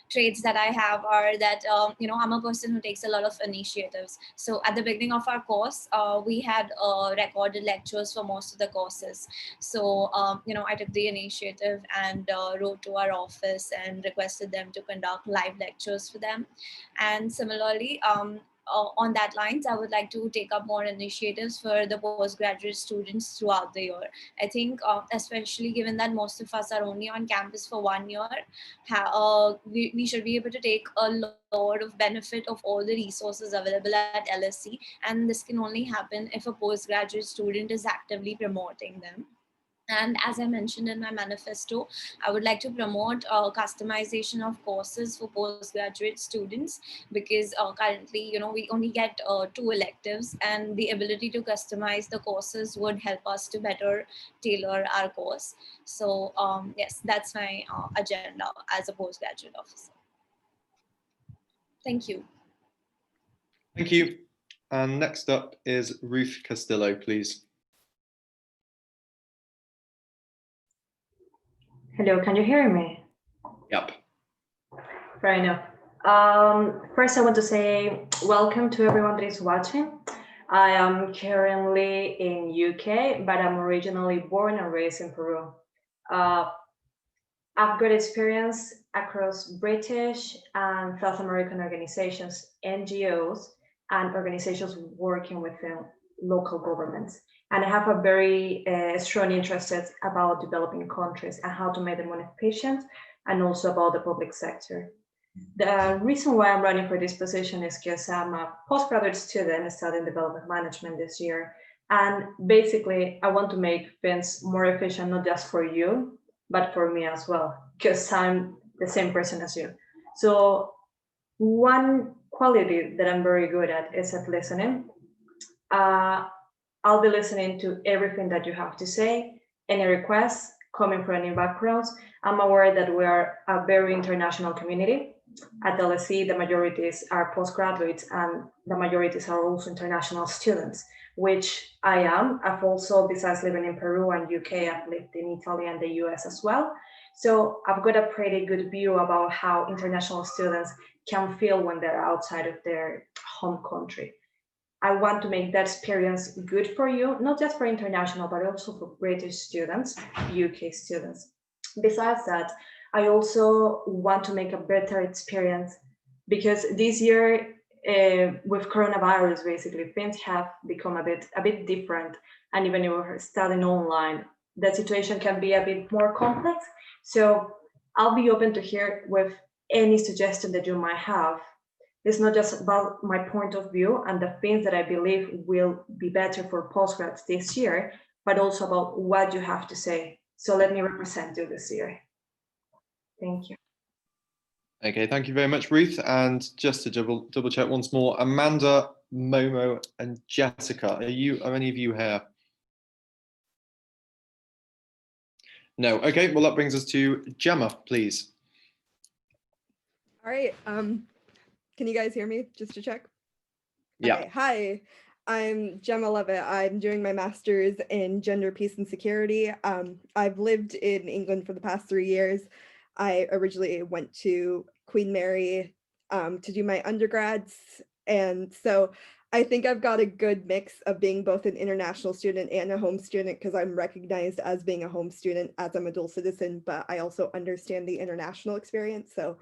traits that I have are that, I'm a person who takes a lot of initiatives. So at the beginning of our course, we had recorded lectures for most of the courses. So, I took the initiative and wrote to our office and requested them to conduct live lectures for them. And similarly, on that lines, I would like to take up more initiatives for the postgraduate students throughout the year. I think, especially given that most of us are only on campus for 1 year, we should be able to take a lot of benefit of all the resources available at LSE. And this can only happen if a postgraduate student is actively promoting them. And as I mentioned in my manifesto, I would like to promote customization of courses for postgraduate students, because currently, we only get 2 electives, and the ability to customize the courses would help us to better tailor our course. So yes, that's my agenda as a postgraduate officer. Thank you. Thank you. And next up is Ruth Castillo, please. Hello, can you hear me? Yep. Fair enough. First, I want to say welcome to everyone that is watching. I am currently in UK, but I'm originally born and raised in Peru. I've got experience across British and South American organizations, NGOs, and organizations working within local governments. And I have a very strong interest about developing countries and how to make them more efficient, and also about the public sector. The reason why I'm running for this position is because I'm a postgraduate student studying development management this year. And basically, I want to make things more efficient, not just for you, but for me as well, because I'm the same person as you. So one quality that I'm very good at is at listening. I'll be listening to everything that you have to say, any requests coming from any backgrounds. I'm aware that we are a very international community. At LSE, the majorities are postgraduates and the majorities are also international students, which I am. I've also, besides living in Peru and UK, I've lived in Italy and the US as well. So I've got a pretty good view about how international students can feel when they're outside of their home country. I want to make that experience good for you, not just for international, but also for British students, UK students. Besides that, I also want to make a better experience, because this year with coronavirus, basically things have become a bit different. And even if we're studying online, the situation can be a bit more complex. So I'll be open to hear with any suggestion that you might have. It's not just about my point of view and the things that I believe will be better for postgrads this year, but also about what you have to say. So let me represent you this year. Thank you. Okay, thank you very much, Ruth. And just to double check once more, Amanda, Momo, and Jessica, are any of you here? No. Okay, well, that brings us to Gemma, please. All right. Can you guys hear me? Just to check. Yeah. Okay. Hi, I'm Gemma Levitt. I'm doing my master's in gender, peace, and security. I've lived in England for the past 3 years. I originally went to Queen Mary to do my undergrads. And so I think I've got a good mix of being both an international student and a home student, because I'm recognized as being a home student as I'm a dual citizen, but I also understand the international experience, so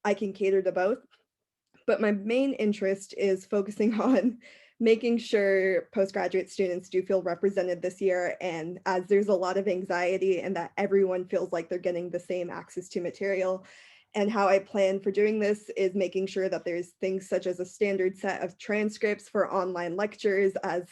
I can cater to both. But my main interest is focusing on making sure postgraduate students do feel represented this year. And as there's a lot of anxiety and that everyone feels like they're getting the same access to material. And how I plan for doing this is making sure that there's things such as a standard set of transcripts for online lectures, as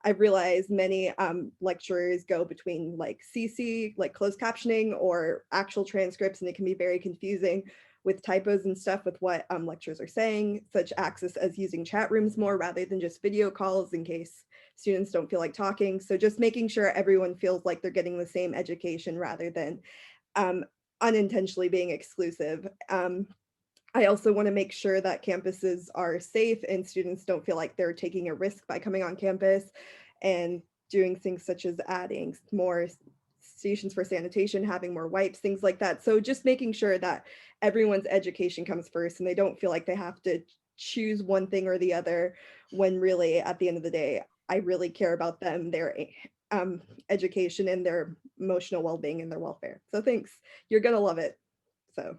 I've realized many lecturers go between like CC, like closed captioning, or actual transcripts, and it can be very confusing with typos and stuff with what lecturers are saying, such access as using chat rooms more rather than just video calls in case students don't feel like talking. So just making sure everyone feels like they're getting the same education rather than unintentionally being exclusive. I also want to make sure that campuses are safe and students don't feel like they're taking a risk by coming on campus, and doing things such as adding more stations for sanitation, having more wipes, things like that. So just making sure that everyone's education comes first and they don't feel like they have to choose one thing or the other, when really at the end of the day, I really care about them, their education and their emotional well-being and their welfare. So thanks, you're gonna love it. So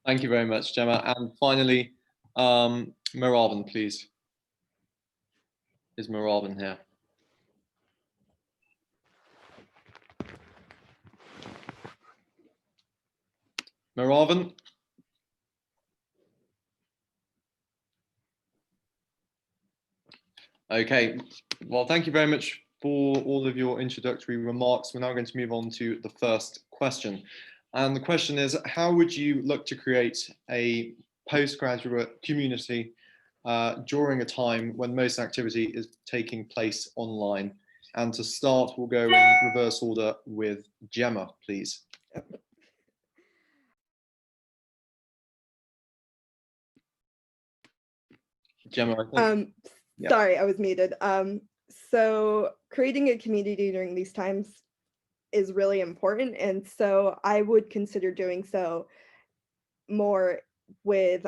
Thank you very much, Gemma. And finally, Meravan, please. Is Meravan here? Meravan? Okay, well, thank you very much for all of your introductory remarks. We're now going to move on to the first question. And the question is, how would you look to create a postgraduate community during a time when most activity is taking place online? And to start, we'll go in reverse order with Gemma, please. Gemma, I think. Yeah. Sorry, I was muted. So creating a community during these times is really important. And so I would consider doing so more with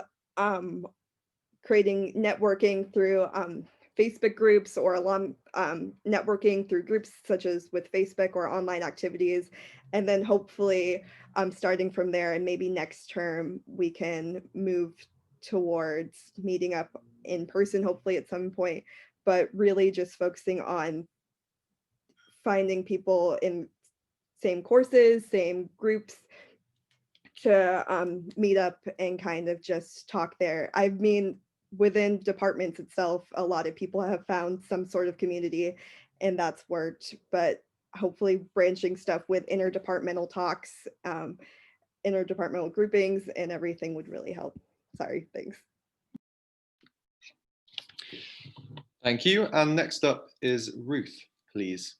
creating networking through Facebook groups, or networking through groups such as with Facebook or online activities. And then hopefully starting from there, and maybe next term, we can move towards meeting up in person, hopefully at some point, but really just focusing on finding people in same courses, same groups, to meet up and kind of just talk there. I mean, within departments itself, a lot of people have found some sort of community, and that's worked, but hopefully branching stuff with interdepartmental talks, interdepartmental groupings, and everything would really help. Sorry, thanks. Thank you. And next up is Ruth, please.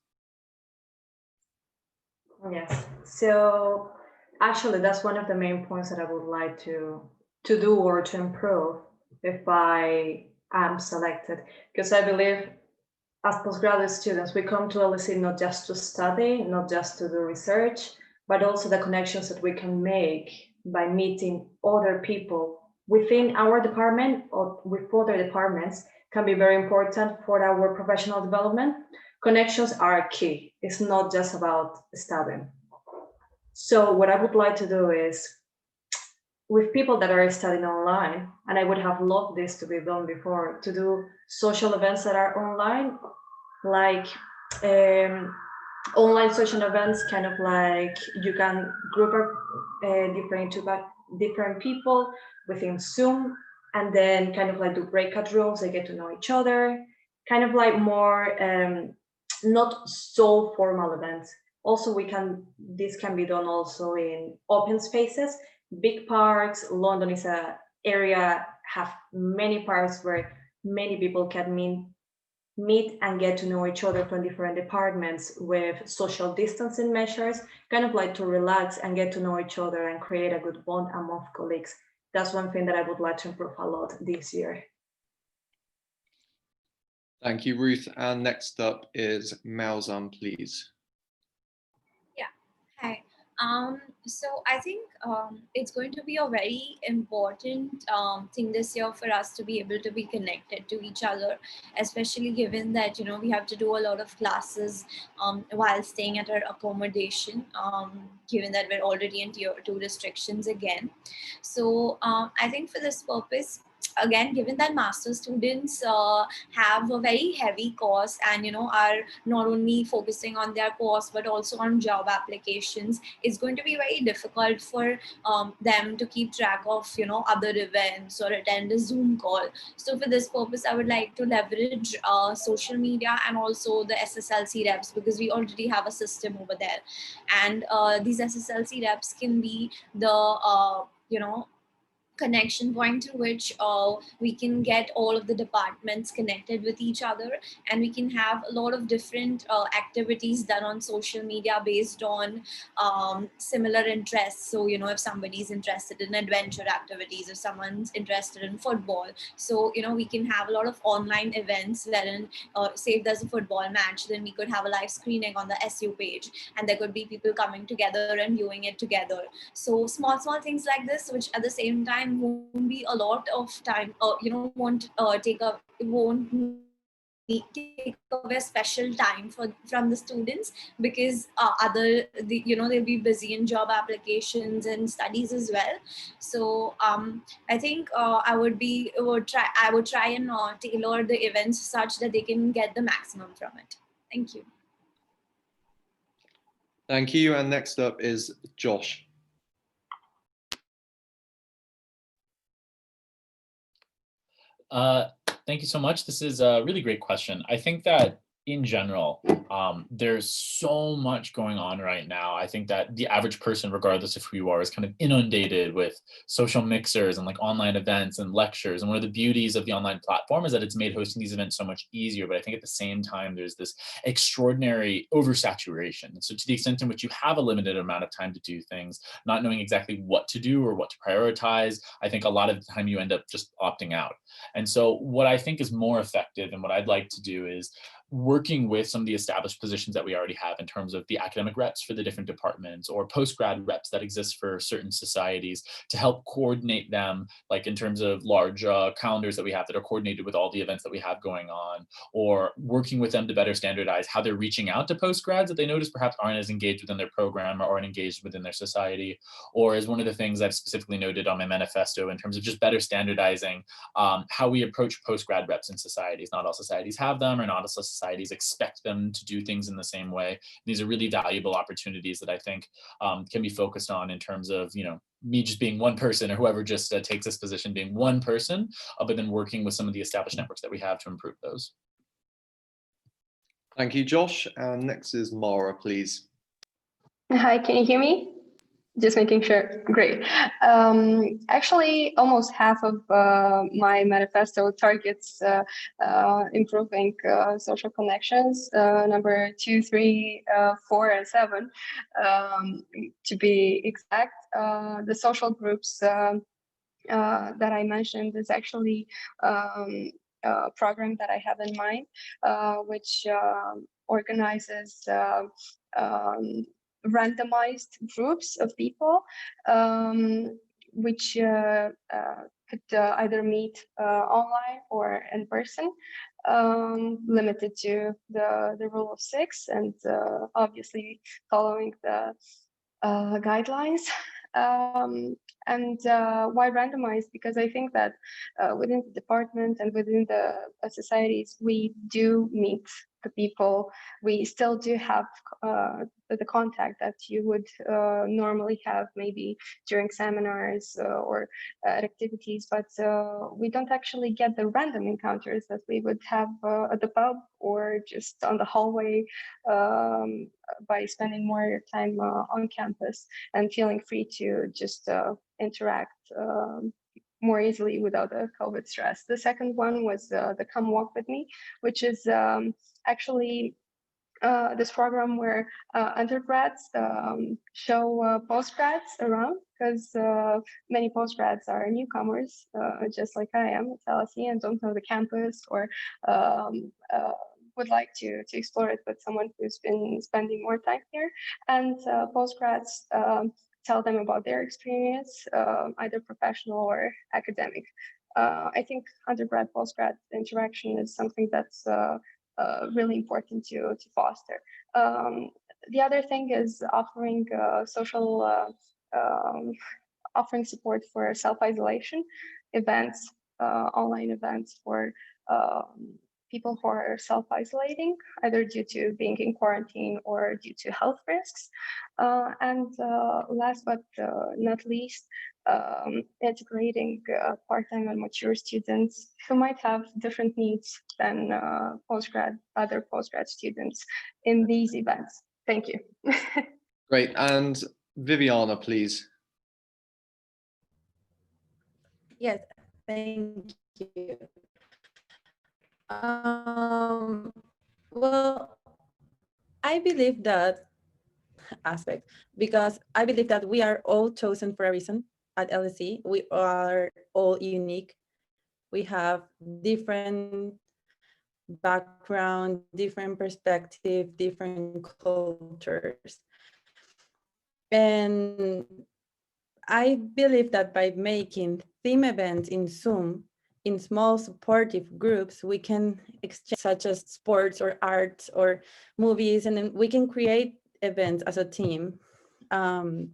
Yes, so actually that's one of the main points that I would like to do or to improve if I am selected, because I believe as postgraduate students, we come to LSE not just to study, not just to do research, but also the connections that we can make by meeting other people within our department or with other departments can be very important for our professional development. Connections are key. It's not just about studying. So what I would like to do is, with people that are studying online, and I would have loved this to be done before, to do social events that are online, like online social events, kind of like you can group different people within Zoom, and then kind of like do breakout rooms, they get to know each other, kind of like more not so formal events. Also, this can be done also in open spaces, big parks. London is an area, have many parks where many people can meet and get to know each other from different departments with social distancing measures, kind of like to relax and get to know each other and create a good bond among colleagues. that's one thing that I would like to improve a lot this year. Thank you, Ruth. And next up is Mauzam, please. Yeah. Hi. So I think it's going to be a very important thing this year for us to be able to be connected to each other, especially given that, you know, we have to do a lot of classes while staying at our accommodation, given that we're already in tier 2 restrictions again. So I think for this purpose, again, given that master students have a very heavy course and, you know, are not only focusing on their course but also on job applications, it's going to be very difficult for them to keep track of, you know, other events or attend a Zoom call. So for this purpose, I would like to leverage social media and also the SSLC reps, because we already have a system over there, and these SSLC reps can be the you know, connection point through which we can get all of the departments connected with each other, and we can have a lot of different activities done on social media based on similar interests. So, you know, if somebody's interested in adventure activities, if someone's interested in football, so, you know, we can have a lot of online events wherein, say if there's a football match, then we could have a live screening on the SU page, and there could be people coming together and viewing it together. So small things like this, which at the same time won't be a lot of time, you know, won't take away special time from the students, because you know, they'll be busy in job applications and studies as well. So I think I would try and tailor the events such that they can get the maximum from it. Thank you. Thank you. And next up is Josh. Thank you so much. This is a really great question. I think that in general, there's so much going on right now. I think that the average person, regardless of who you are, is kind of inundated with social mixers and like online events and lectures. And one of the beauties of the online platform is that it's made hosting these events so much easier. But I think at the same time, there's this extraordinary oversaturation. So to the extent in which you have a limited amount of time to do things, not knowing exactly what to do or what to prioritize, I think a lot of the time you end up just opting out. And so what I think is more effective and what I'd like to do is working with some of the established positions that we already have in terms of the academic reps for the different departments or post-grad reps that exist for certain societies to help coordinate them, like in terms of large calendars that we have that are coordinated with all the events that we have going on, or working with them to better standardize how they're reaching out to post-grads that they notice perhaps aren't as engaged within their program or aren't engaged within their society, or as one of the things I've specifically noted on my manifesto in terms of just better standardizing how we approach post-grad reps in societies. Not all societies have them, or not all societies expect them to do things in the same way. These are really valuable opportunities that I think can be focused on in terms of, you know, me just being one person or whoever just takes this position being one person, but then working with some of the established networks that we have to improve those. Thank you, Josh. And next is Mara, please. Hi, can you hear me? Just making sure. Great. Actually, almost half of my manifesto targets improving social connections, number 2, 3, 4, and 7, to be exact. The social groups that I mentioned is actually a program that I have in mind, which organizes randomized groups of people, which could either meet online or in person, limited to the rule of 6 and obviously following the guidelines. And why randomized? Because I think that within the department and within the societies, we do meet the people. We still do have the contact that you would normally have maybe during seminars or activities, but we don't actually get the random encounters that we would have at the pub or just on the hallway by spending more time on campus and feeling free to just interact more easily without the COVID stress. The second one was the Come Walk With Me, which is actually this program where undergrads show postgrads around, because many postgrads are newcomers, just like I am at LSE, and don't know the campus, or would like to explore it with someone who's been spending more time here. And postgrads tell them about their experience, either professional or academic. I think undergrad postgrad interaction is something that's really important to foster. The other thing is offering offering support for self-isolation events, online events for people who are self-isolating, either due to being in quarantine or due to health risks. And last but not least, integrating part-time and mature students who might have different needs than other postgrad students in these events. Thank you. Great. And Viviana, please. Yes, thank you. Well, I believe that aspect, because I believe that we are all chosen for a reason at LSE. We are all unique. We have different background, different perspective, different cultures. And I believe that by making theme events in Zoom, in small supportive groups, we can exchange, such as sports or arts or movies, and then we can create events as a team. And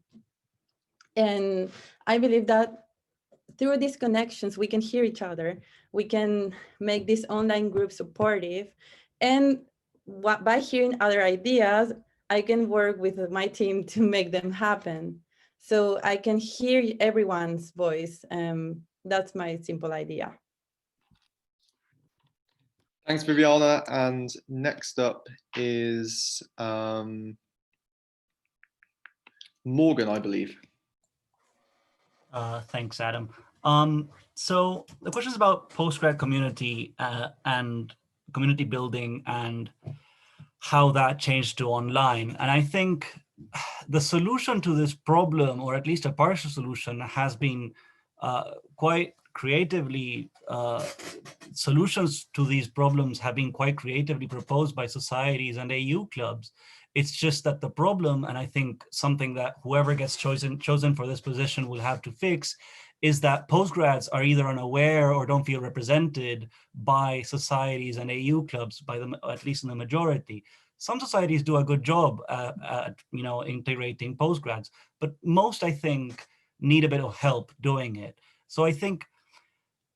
I believe that through these connections, we can hear each other. We can make this online group supportive. And by hearing other ideas, I can work with my team to make them happen. So I can hear everyone's voice. That's my simple idea. Thanks, Viviana. And next up is Morgan, I believe. Thanks, Adam. So the question is about postgrad community and community building and how that changed to online. And I think the solution to this problem, or at least a partial solution, has been quite creatively, solutions to these problems have been quite creatively proposed by societies and AU clubs. It's just that the problem, and I think something that whoever gets chosen for this position will have to fix, is that postgrads are either unaware or don't feel represented by societies and AU clubs, by them, at least in the majority. Some societies do a good job at integrating postgrads, but most, I think, need a bit of help doing it. So I think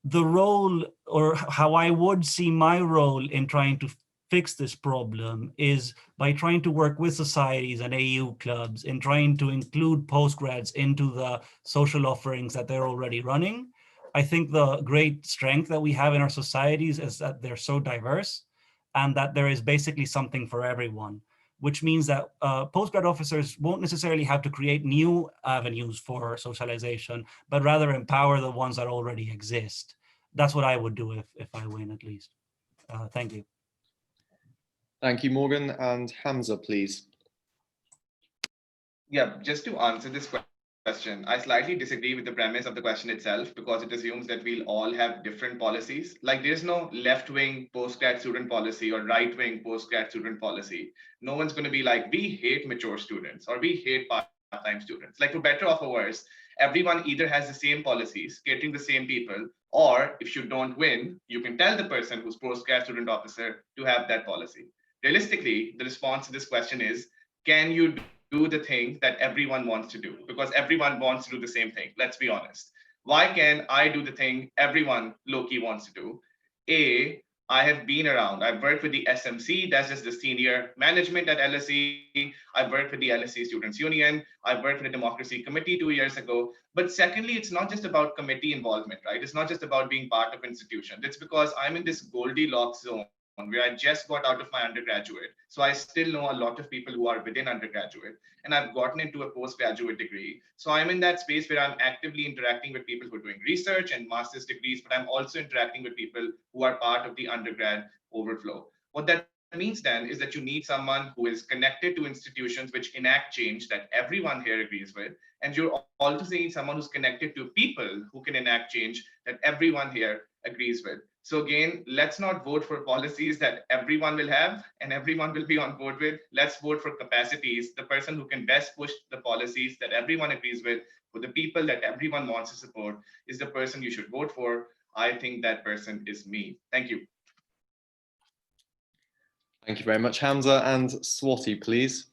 the role, or how I would see my role in trying to fix this problem, is by trying to work with societies and AU clubs in trying to include postgrads into the social offerings that they're already running. I think the great strength that we have in our societies is that they're so diverse and that there is basically something for everyone, which means that postgrad officers won't necessarily have to create new avenues for socialization, but rather empower the ones that already exist. That's what I would do if I win, at least. Thank you. Thank you, Morgan. And Hamza, please. Yeah, just to answer this question, I slightly disagree with the premise of the question itself, because it assumes that we'll all have different policies. Like, there's no left-wing postgrad student policy or right-wing postgrad student policy. No one's going to be like, we hate mature students or we hate part-time students. Like, for better or for worse, everyone either has the same policies, catering the same people, or if you don't win, you can tell the person who's postgrad student officer to have that policy. Realistically, the response to this question is, can you do the thing that everyone wants to do? Because everyone wants to do the same thing. Let's be honest. Why can I do the thing everyone low-key wants to do? I have been around. I've worked with the SMC, that's just the senior management at LSE. I've worked with the LSE Students Union. I've worked with the Democracy Committee 2 years ago. But secondly, it's not just about committee involvement, right? It's not just about being part of institution. It's because I'm in this Goldilocks zone where I just got out of my undergraduate. So I still know a lot of people who are within undergraduate, and I've gotten into a postgraduate degree. So I'm in that space where I'm actively interacting with people who are doing research and master's degrees, but I'm also interacting with people who are part of the undergrad overflow. What that means then is that you need someone who is connected to institutions which enact change that everyone here agrees with. And you're also need someone who's connected to people who can enact change that everyone here agrees with. So again, let's not vote for policies that everyone will have and everyone will be on board with. Let's vote for capacities, the person who can best push the policies that everyone agrees with, for the people that everyone wants to support is the person you should vote for. I think that person is me. Thank you. Thank you very much, Hamza. And Swati, please.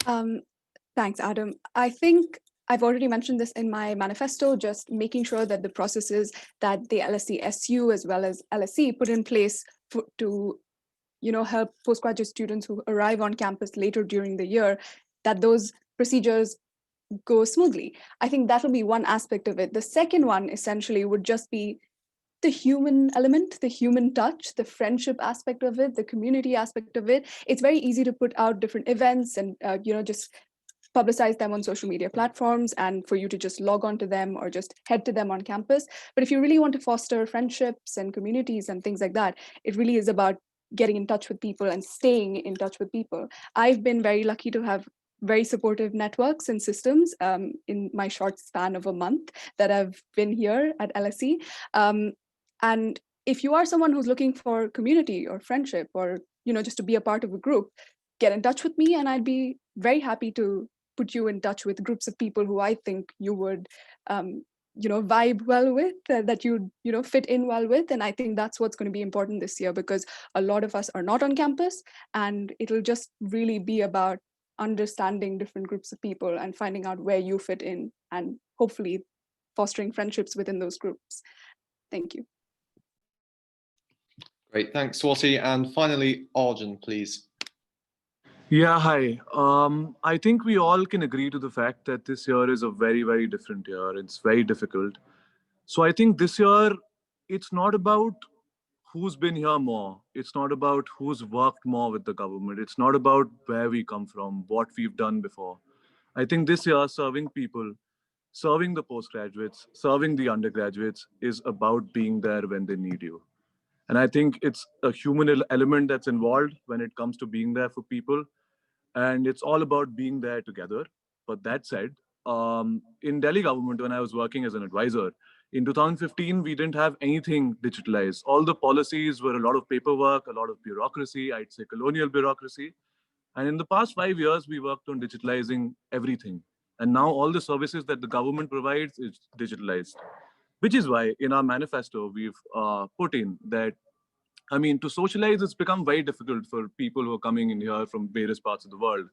Thanks, Adam. I think I've already mentioned this in my manifesto, just making sure that the processes that the LSE SU as well as LSE put in place to help postgraduate students who arrive on campus later during the year, that those procedures go smoothly. I think that'll be one aspect of it. The second one essentially would just be the human element, the human touch, the friendship aspect of it, the community aspect of it. It's very easy to put out different events and just publicize them on social media platforms and for you to just log on to them or just head to them on campus. But if you really want to foster friendships and communities and things like that, it really is about getting in touch with people and staying in touch with people. I've been very lucky to have very supportive networks and systems in my short span of a month that I've been here at LSE. And if you are someone who's looking for community or friendship or just to be a part of a group, get in touch with me and I'd be very happy to put you in touch with groups of people who I think you would vibe well with, that you fit in well with. And I think that's what's going to be important this year, because a lot of us are not on campus, and it'll just really be about understanding different groups of people and finding out where you fit in and hopefully fostering friendships within those groups. Thank you. Great, thanks, Swati. And finally, Arjun, please. Yeah, hi. I think we all can agree to the fact that this year is a very, very different year. It's very difficult. So I think this year, it's not about who's been here more. It's not about who's worked more with the government. It's not about where we come from, what we've done before. I think this year, serving people, serving the postgraduates, serving the undergraduates is about being there when they need you. And I think it's a human element that's involved when it comes to being there for people. And it's all about being there together. But that said, in Delhi government, when I was working as an advisor, in 2015, we didn't have anything digitalized. All the policies were a lot of paperwork, a lot of bureaucracy, I'd say colonial bureaucracy. And in the past 5 years, we worked on digitalizing everything. And now all the services that the government provides is digitalized, which is why in our manifesto, we've put in that, to socialize, it's become very difficult for people who are coming in here from various parts of the world.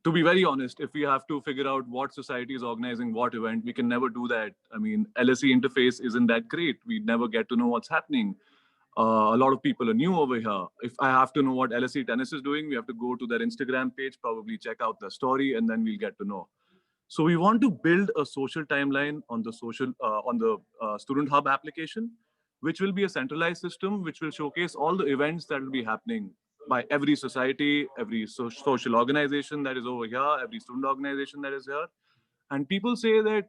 To be very honest, if we have to figure out what society is organizing what event, we can never do that. LSE interface isn't that great. We never get to know what's happening. A lot of people are new over here. If I have to know what LSE Tennis is doing, we have to go to their Instagram page, probably check out their story, and then we'll get to know. So we want to build a social timeline on the Student Hub application, which will be a centralized system, which will showcase all the events that will be happening by every society, every social organization that is over here, every student organization that is here. And people say that,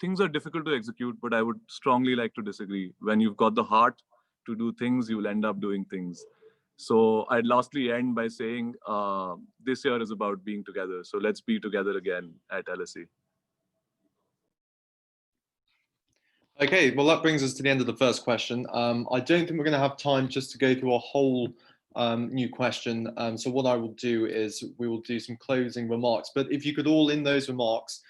things are difficult to execute, but I would strongly like to disagree. When you've got the heart to do things, you will end up doing things. So I'd lastly end by saying this year is about being together. So let's be together again at LSE. Okay, well, that brings us to the end of the first question. I don't think we're going to have time just to go through a whole new question. So what I will do is we will do some closing remarks. But if you could all, in those remarks,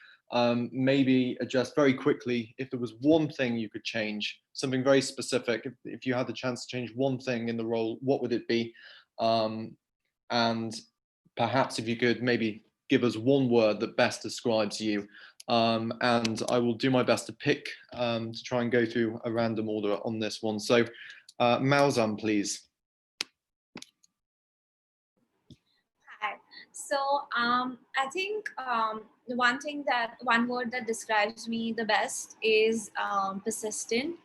maybe address very quickly if there was one thing you could change, something very specific. If you had the chance to change one thing in the role, what would it be? And perhaps if you could maybe give us one word that best describes you. And I will do my best to pick, to try and go through a random order on this one. So Mauzam, please. Hi. So I think one word that describes me the best is persistent.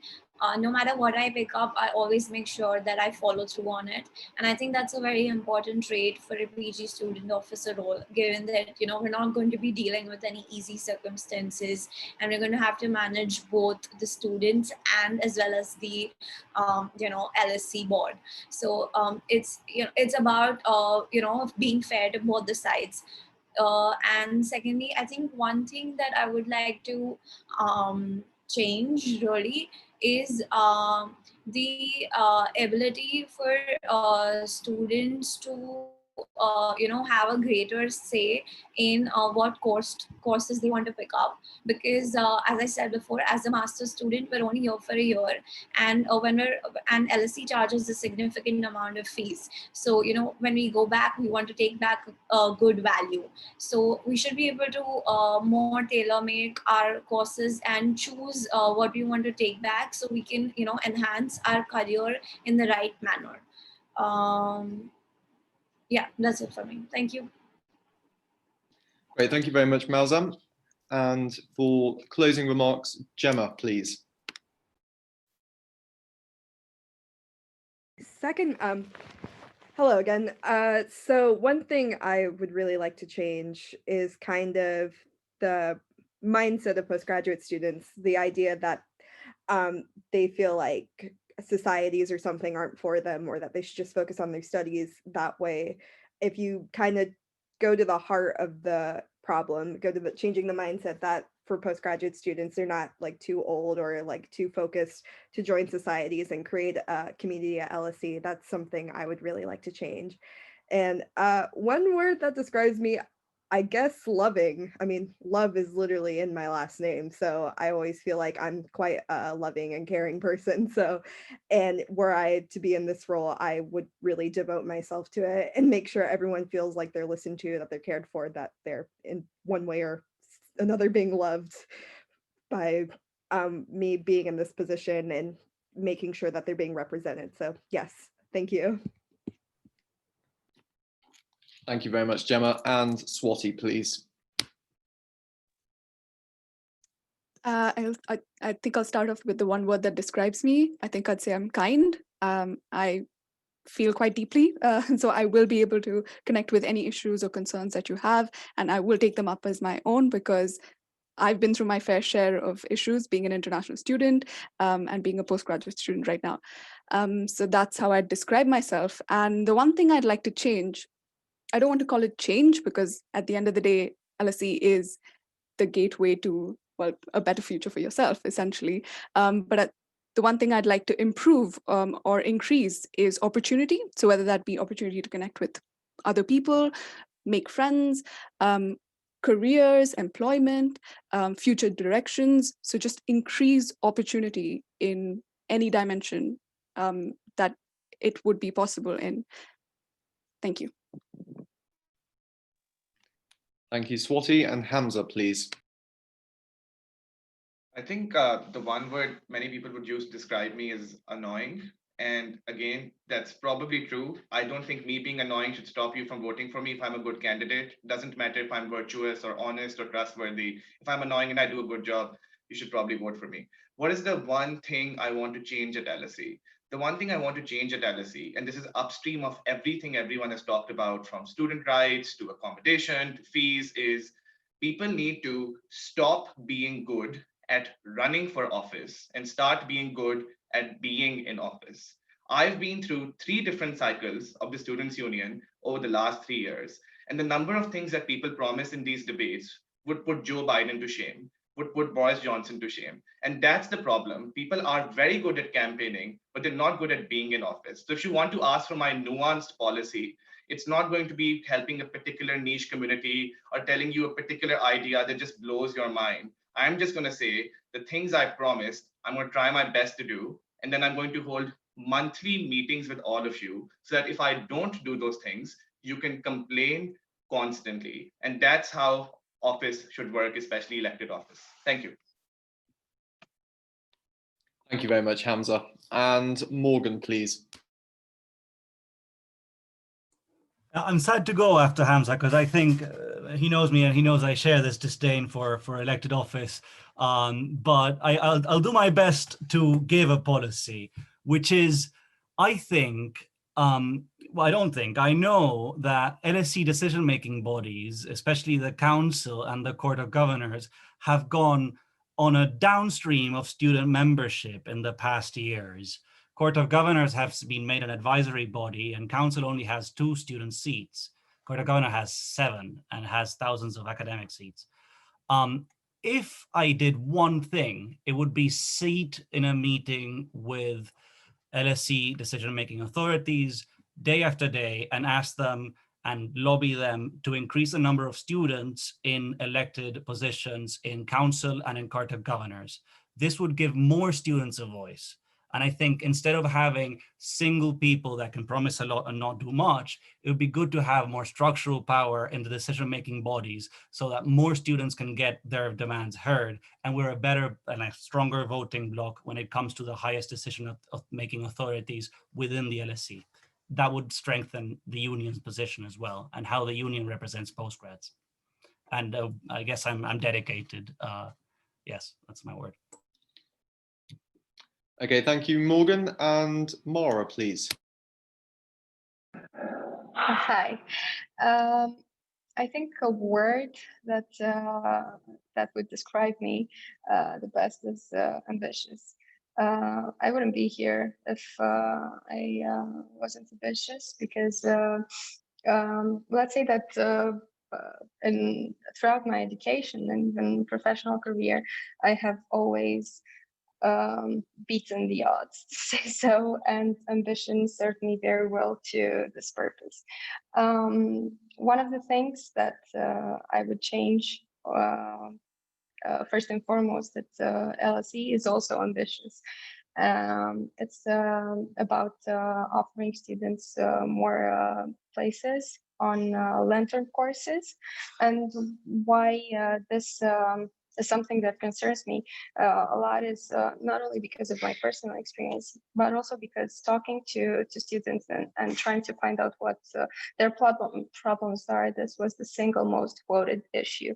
no matter what I pick up, I always make sure that I follow through on it. And I think that's a very important trait for a PG student officer role, given that, we're not going to be dealing with any easy circumstances, and we're going to have to manage both the students and as well as the, LSC board. So it's about, being fair to both the sides. And secondly, I think one thing that I would like to change really is the ability for students to have a greater say in what courses they want to pick up, because as I said before, as a master's student, we're only here for a year, and and LSE charges a significant amount of fees. So when we go back, we want to take back a good value. So we should be able to more tailor make our courses and choose what we want to take back, so we can enhance our career in the right manner. Yeah, that's it for me. Thank you. Great, thank you very much, Malzam. And for closing remarks, Gemma, please. Second, hello again. So one thing I would really like to change is kind of the mindset of postgraduate students, the idea that they feel like societies or something aren't for them, or that they should just focus on their studies that way. If you kind of go to the heart of the problem, go to the changing the mindset that for postgraduate students, they're not like too old or like too focused to join societies and create a community at LSE. That's something I would really like to change. And one word that describes me, I guess, loving. I mean, love is literally in my last name, so I always feel like I'm quite a loving and caring person. So, and were I to be in this role, I would really devote myself to it and make sure everyone feels like they're listened to, that they're cared for, that they're in one way or another being loved by me being in this position and making sure that they're being represented. So yes, thank you. Thank you very much, Gemma. And Swati, please. I think I'll start off with the one word that describes me. I think I'd say I'm kind. I feel quite deeply, so I will be able to connect with any issues or concerns that you have, and I will take them up as my own, because I've been through my fair share of issues being an international student and being a postgraduate student right now. So that's how I'd describe myself. And the one thing I'd like to change, I don't want to call it change, because at the end of the day, LSE is the gateway to, well, a better future for yourself, essentially. But the one thing I'd like to improve or increase is opportunity. So whether that be opportunity to connect with other people, make friends, careers, employment, future directions. So just increase opportunity in any dimension that it would be possible in. Thank you. Thank you, Swati. And Hamza, please. I think the one word many people would use to describe me is annoying. And again, that's probably true. I don't think me being annoying should stop you from voting for me if I'm a good candidate. Doesn't matter if I'm virtuous or honest or trustworthy. If I'm annoying and I do a good job, you should probably vote for me. What is the one thing I want to change at LSE? The one thing I want to change at LSE, and this is upstream of everything everyone has talked about, from student rights to accommodation to fees, is people need to stop being good at running for office and start being good at being in office. I've been through 3 different cycles of the Students' Union over the last 3 years, and the number of things that people promise in these debates would put Joe Biden to shame, would put Boris Johnson to shame. And that's the problem. People are very good at campaigning, but they're not good at being in office. So if you want to ask for my nuanced policy, it's not going to be helping a particular niche community or telling you a particular idea that just blows your mind. I'm just going to say the things I promised, I'm going to try my best to do. And then I'm going to hold monthly meetings with all of you so that if I don't do those things, you can complain constantly. And that's how office should work, especially elected office. Thank you. Thank you very much, Hamza. And Morgan, please. I'm sad to go after Hamza because I think he knows me and he knows I share this disdain for elected office. But I'll do my best to give a policy, which is, I think, well, I don't think, I know that LSE decision-making bodies, especially the council and the Court of Governors, have gone on a downstream of student membership in the past years. Court of Governors has been made an advisory body and council only has 2 student seats. Court of Governors has 7 and has thousands of academic seats. If I did one thing, it would be sit in a meeting with LSE decision-making authorities day after day and ask them and lobby them to increase the number of students in elected positions in council and in Court of Governors. This would give more students a voice. And I think instead of having single people that can promise a lot and not do much, it would be good to have more structural power in the decision-making bodies so that more students can get their demands heard. And we're a better and a stronger voting bloc when it comes to the highest decision-making authorities within the LSE. That would strengthen the union's position as well and how the union represents postgrads. And I guess I'm dedicated. Yes, that's my word. Okay, thank you, Morgan. And Mara, please. Hi. I think a word that that would describe me the best is ambitious. I wouldn't be here if I wasn't ambitious because let's say that throughout my education and even professional career, I have always beaten the odds, to say so, and ambition served me very well to this purpose. One of the things that I would change first and foremost at LSE is also ambitious. It's about offering students more places on lantern courses, and why this is something that concerns me a lot is not only because of my personal experience, but also because talking to students and trying to find out what their problems are, this was the single most quoted issue.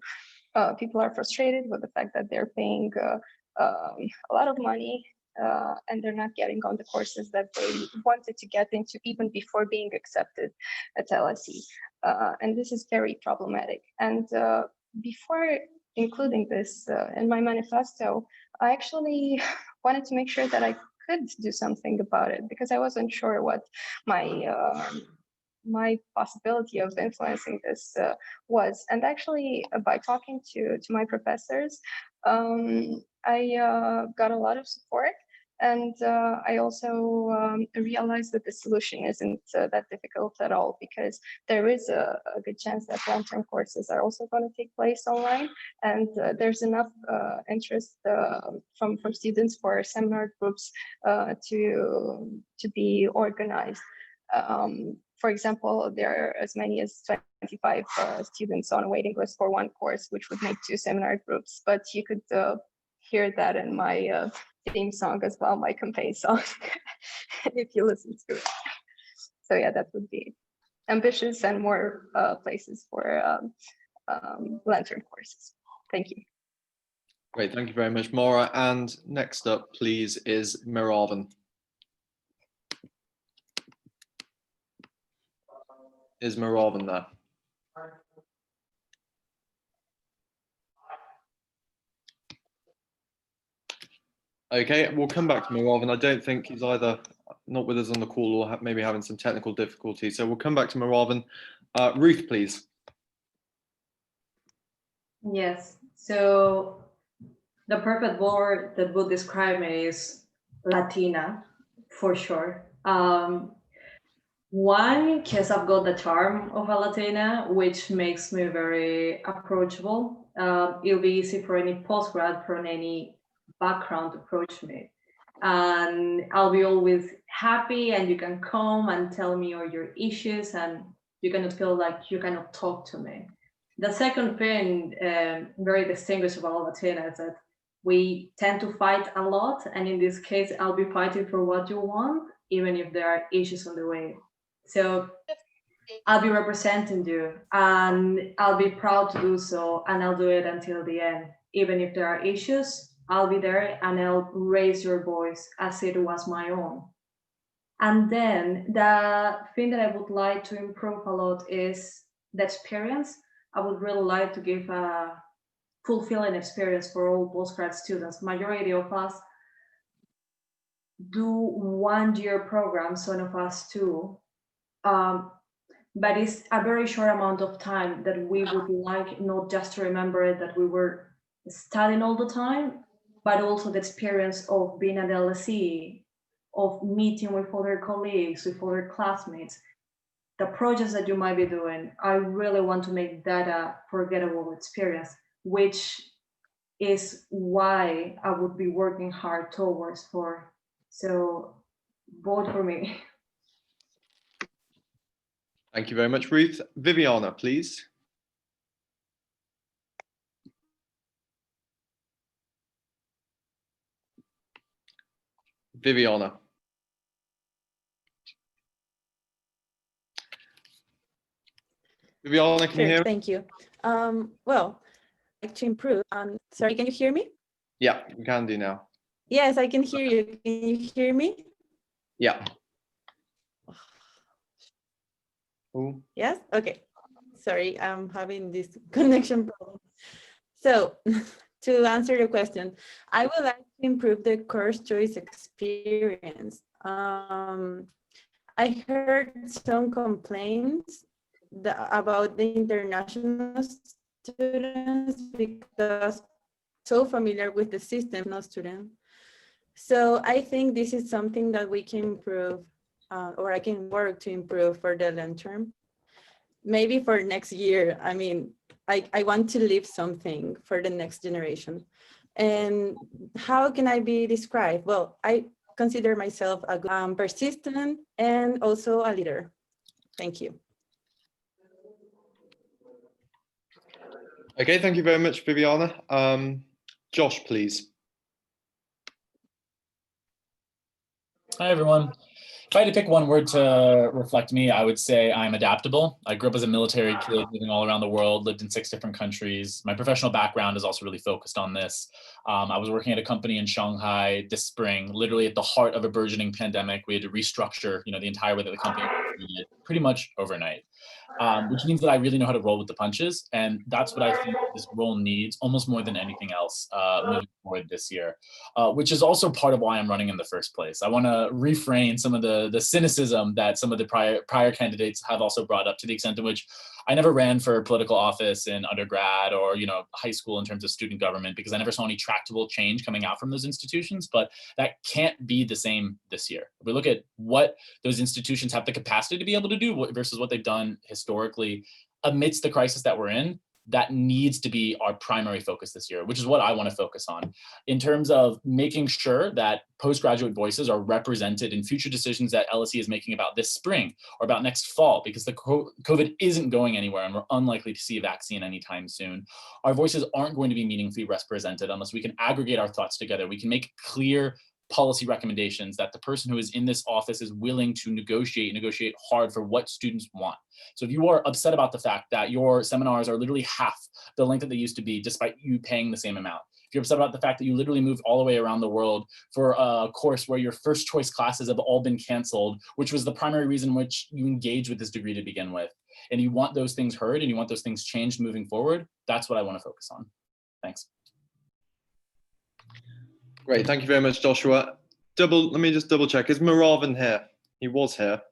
People are frustrated with the fact that they're paying a lot of money and they're not getting on the courses that they wanted to get into even before being accepted at LSE. And this is very problematic. And before including this in my manifesto, I actually wanted to make sure that I could do something about it because I wasn't sure what my possibility of influencing this was. And actually, by talking to my professors, I got a lot of support. And I also realized that the solution isn't that difficult at all, because there is a good chance that long-term courses are also going to take place online. And there's enough interest from students for seminar groups to be organized. For example, there are as many as 25 students on a waiting list for one course, which would make 2 seminar groups. But you could hear that in my theme song as well, my campaign song, if you listen to it. So yeah, that would be ambitious and more places for lantern courses. Thank you. Great, thank you very much, Mara. And next up, please, is Miravan. Is Miravan there? Okay, we'll come back to Miravan. I don't think he's either not with us on the call or maybe having some technical difficulties. So we'll come back to Miravan. Ruth, please. Yes, so the perfect word that would describe me is Latina, for sure. One, because I've got the charm of a Latina, which makes me very approachable. It'll be easy for any postgrad from any background to approach me. And I'll be always happy, and you can come and tell me all your issues, and you're going to feel like you cannot talk to me. The second thing, very distinguished about Latina, is that we tend to fight a lot. And in this case, I'll be fighting for what you want, even if there are issues on the way. So I'll be representing you, and I'll be proud to do so, and I'll do it until the end. Even if there are issues, I'll be there and I'll raise your voice as it was my own. And then the thing that I would like to improve a lot is the experience. I would really like to give a fulfilling experience for all postgrad students. Majority of us do 1 year programs, some of us too. But it's a very short amount of time that we would like not just to remember that we were studying all the time, but also the experience of being at LSE, of meeting with other colleagues, with other classmates, the projects that you might be doing. I really want to make that a forgettable experience, which is why I would be working hard towards for. So vote for me. Thank you very much, Ruth. Viviana, please. Viviana. Viviana, can you hear me? Thank you. Well, I'd like to improve. Sorry, can you hear me? Yeah, we can do now. Yes, I can hear you. Can you hear me? Yeah. Ooh. Yes? Okay. Sorry, I'm having this connection problem. So to answer your question, I would like to improve the course choice experience. I heard some complaints about the international students because so familiar with the system, no student. So I think this is something that we can improve, or I can work to improve for the long term. Maybe for next year. I mean, I want to leave something for the next generation. And how can I be described? Well, I consider myself a persistent and also a leader. Thank you. Okay, thank you very much, Viviana. Josh, please. Hi, everyone. If I had to pick one word to reflect me, I would say I'm adaptable. I grew up as a military kid, moving all around the world, lived in 6 different countries. My professional background is also really focused on this. I was working at a company in Shanghai this spring, literally at the heart of a burgeoning pandemic. We had to restructure, the entire way that the company operated pretty much overnight. Which means that I really know how to roll with the punches. And that's what I think this role needs almost more than anything else moving forward this year, which is also part of why I'm running in the first place. I want to refrain some of the cynicism that some of the prior candidates have also brought up, to the extent to which I never ran for political office in undergrad or, high school in terms of student government, because I never saw any tractable change coming out from those institutions. But that can't be the same this year. If we look at what those institutions have the capacity to be able to do versus what they've done historically amidst the crisis that we're in, that needs to be our primary focus this year, which is what I want to focus on in terms of making sure that postgraduate voices are represented in future decisions that LSE is making about this spring or about next fall, because the COVID isn't going anywhere and we're unlikely to see a vaccine anytime soon. Our voices aren't going to be meaningfully represented unless we can aggregate our thoughts together. We can make clear policy recommendations that the person who is in this office is willing to negotiate hard for what students want. So if you are upset about the fact that your seminars are literally half the length that they used to be, despite you paying the same amount, if you're upset about the fact that you literally moved all the way around the world for a course where your first choice classes have all been canceled, which was the primary reason which you engaged with this degree to begin with, and you want those things heard and you want those things changed moving forward, that's what I want to focus on. Thanks. Great, thank you very much, Joshua. Let me just double check. Is Maravan here? He was here,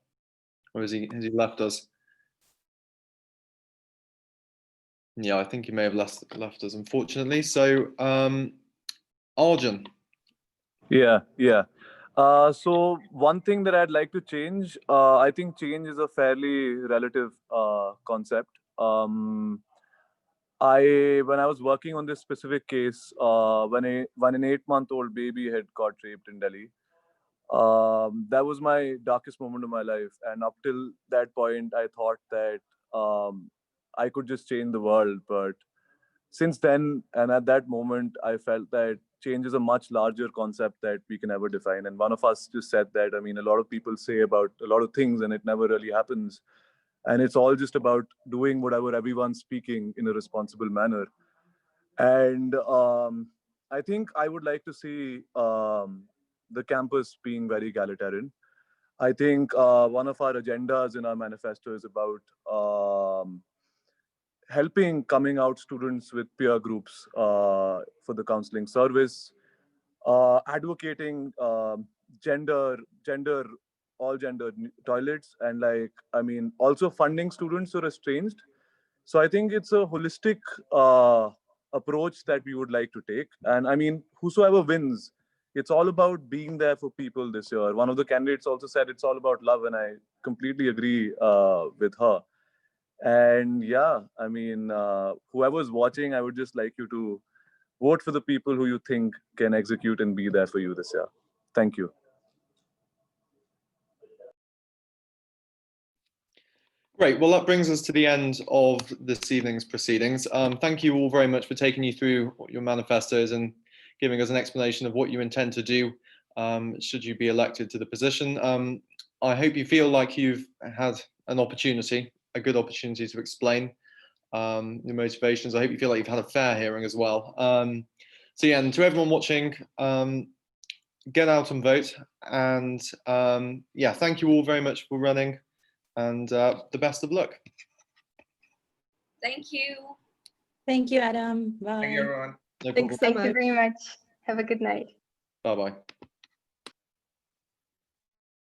or has he left us? Yeah, I think he may have left us, unfortunately. So, Arjun. Yeah. So one thing that I'd like to change, I think change is a fairly relative concept. When I was working on this specific case, when an 8-month-old baby had got raped in Delhi, that was my darkest moment of my life. And up till that point, I thought that I could just change the world. But since then, and at that moment, I felt that change is a much larger concept that we can ever define. And one of us just said that, I mean, a lot of people say about a lot of things and it never really happens. And it's all just about doing whatever everyone's speaking in a responsible manner. And I think I would like to see the campus being very egalitarian. I think one of our agendas in our manifesto is about helping coming out students with peer groups for the counseling service, advocating all gender toilets, and also funding students who are estranged. So I think it's a holistic approach that we would like to take. And I mean, whosoever wins, it's all about being there for people this year. One of the candidates also said it's all about love, and I completely agree with her. And yeah, I mean, whoever's watching, I would just like you to vote for the people who you think can execute and be there for you this year. Thank you. Great. Well, that brings us to the end of this evening's proceedings. Thank you all very much for taking you through what your manifesto is and giving us an explanation of what you intend to do should you be elected to the position. I hope you feel like you've had an opportunity, a good opportunity to explain your motivations. I hope you feel like you've had a fair hearing as well. So yeah, and to everyone watching, get out and vote. And yeah, thank you all very much for running, and the best of luck. Thank you. Thank you, Adam. Bye. Thank you, everyone. No Thanks problem. so much. Very much. Have a good night. Bye-bye.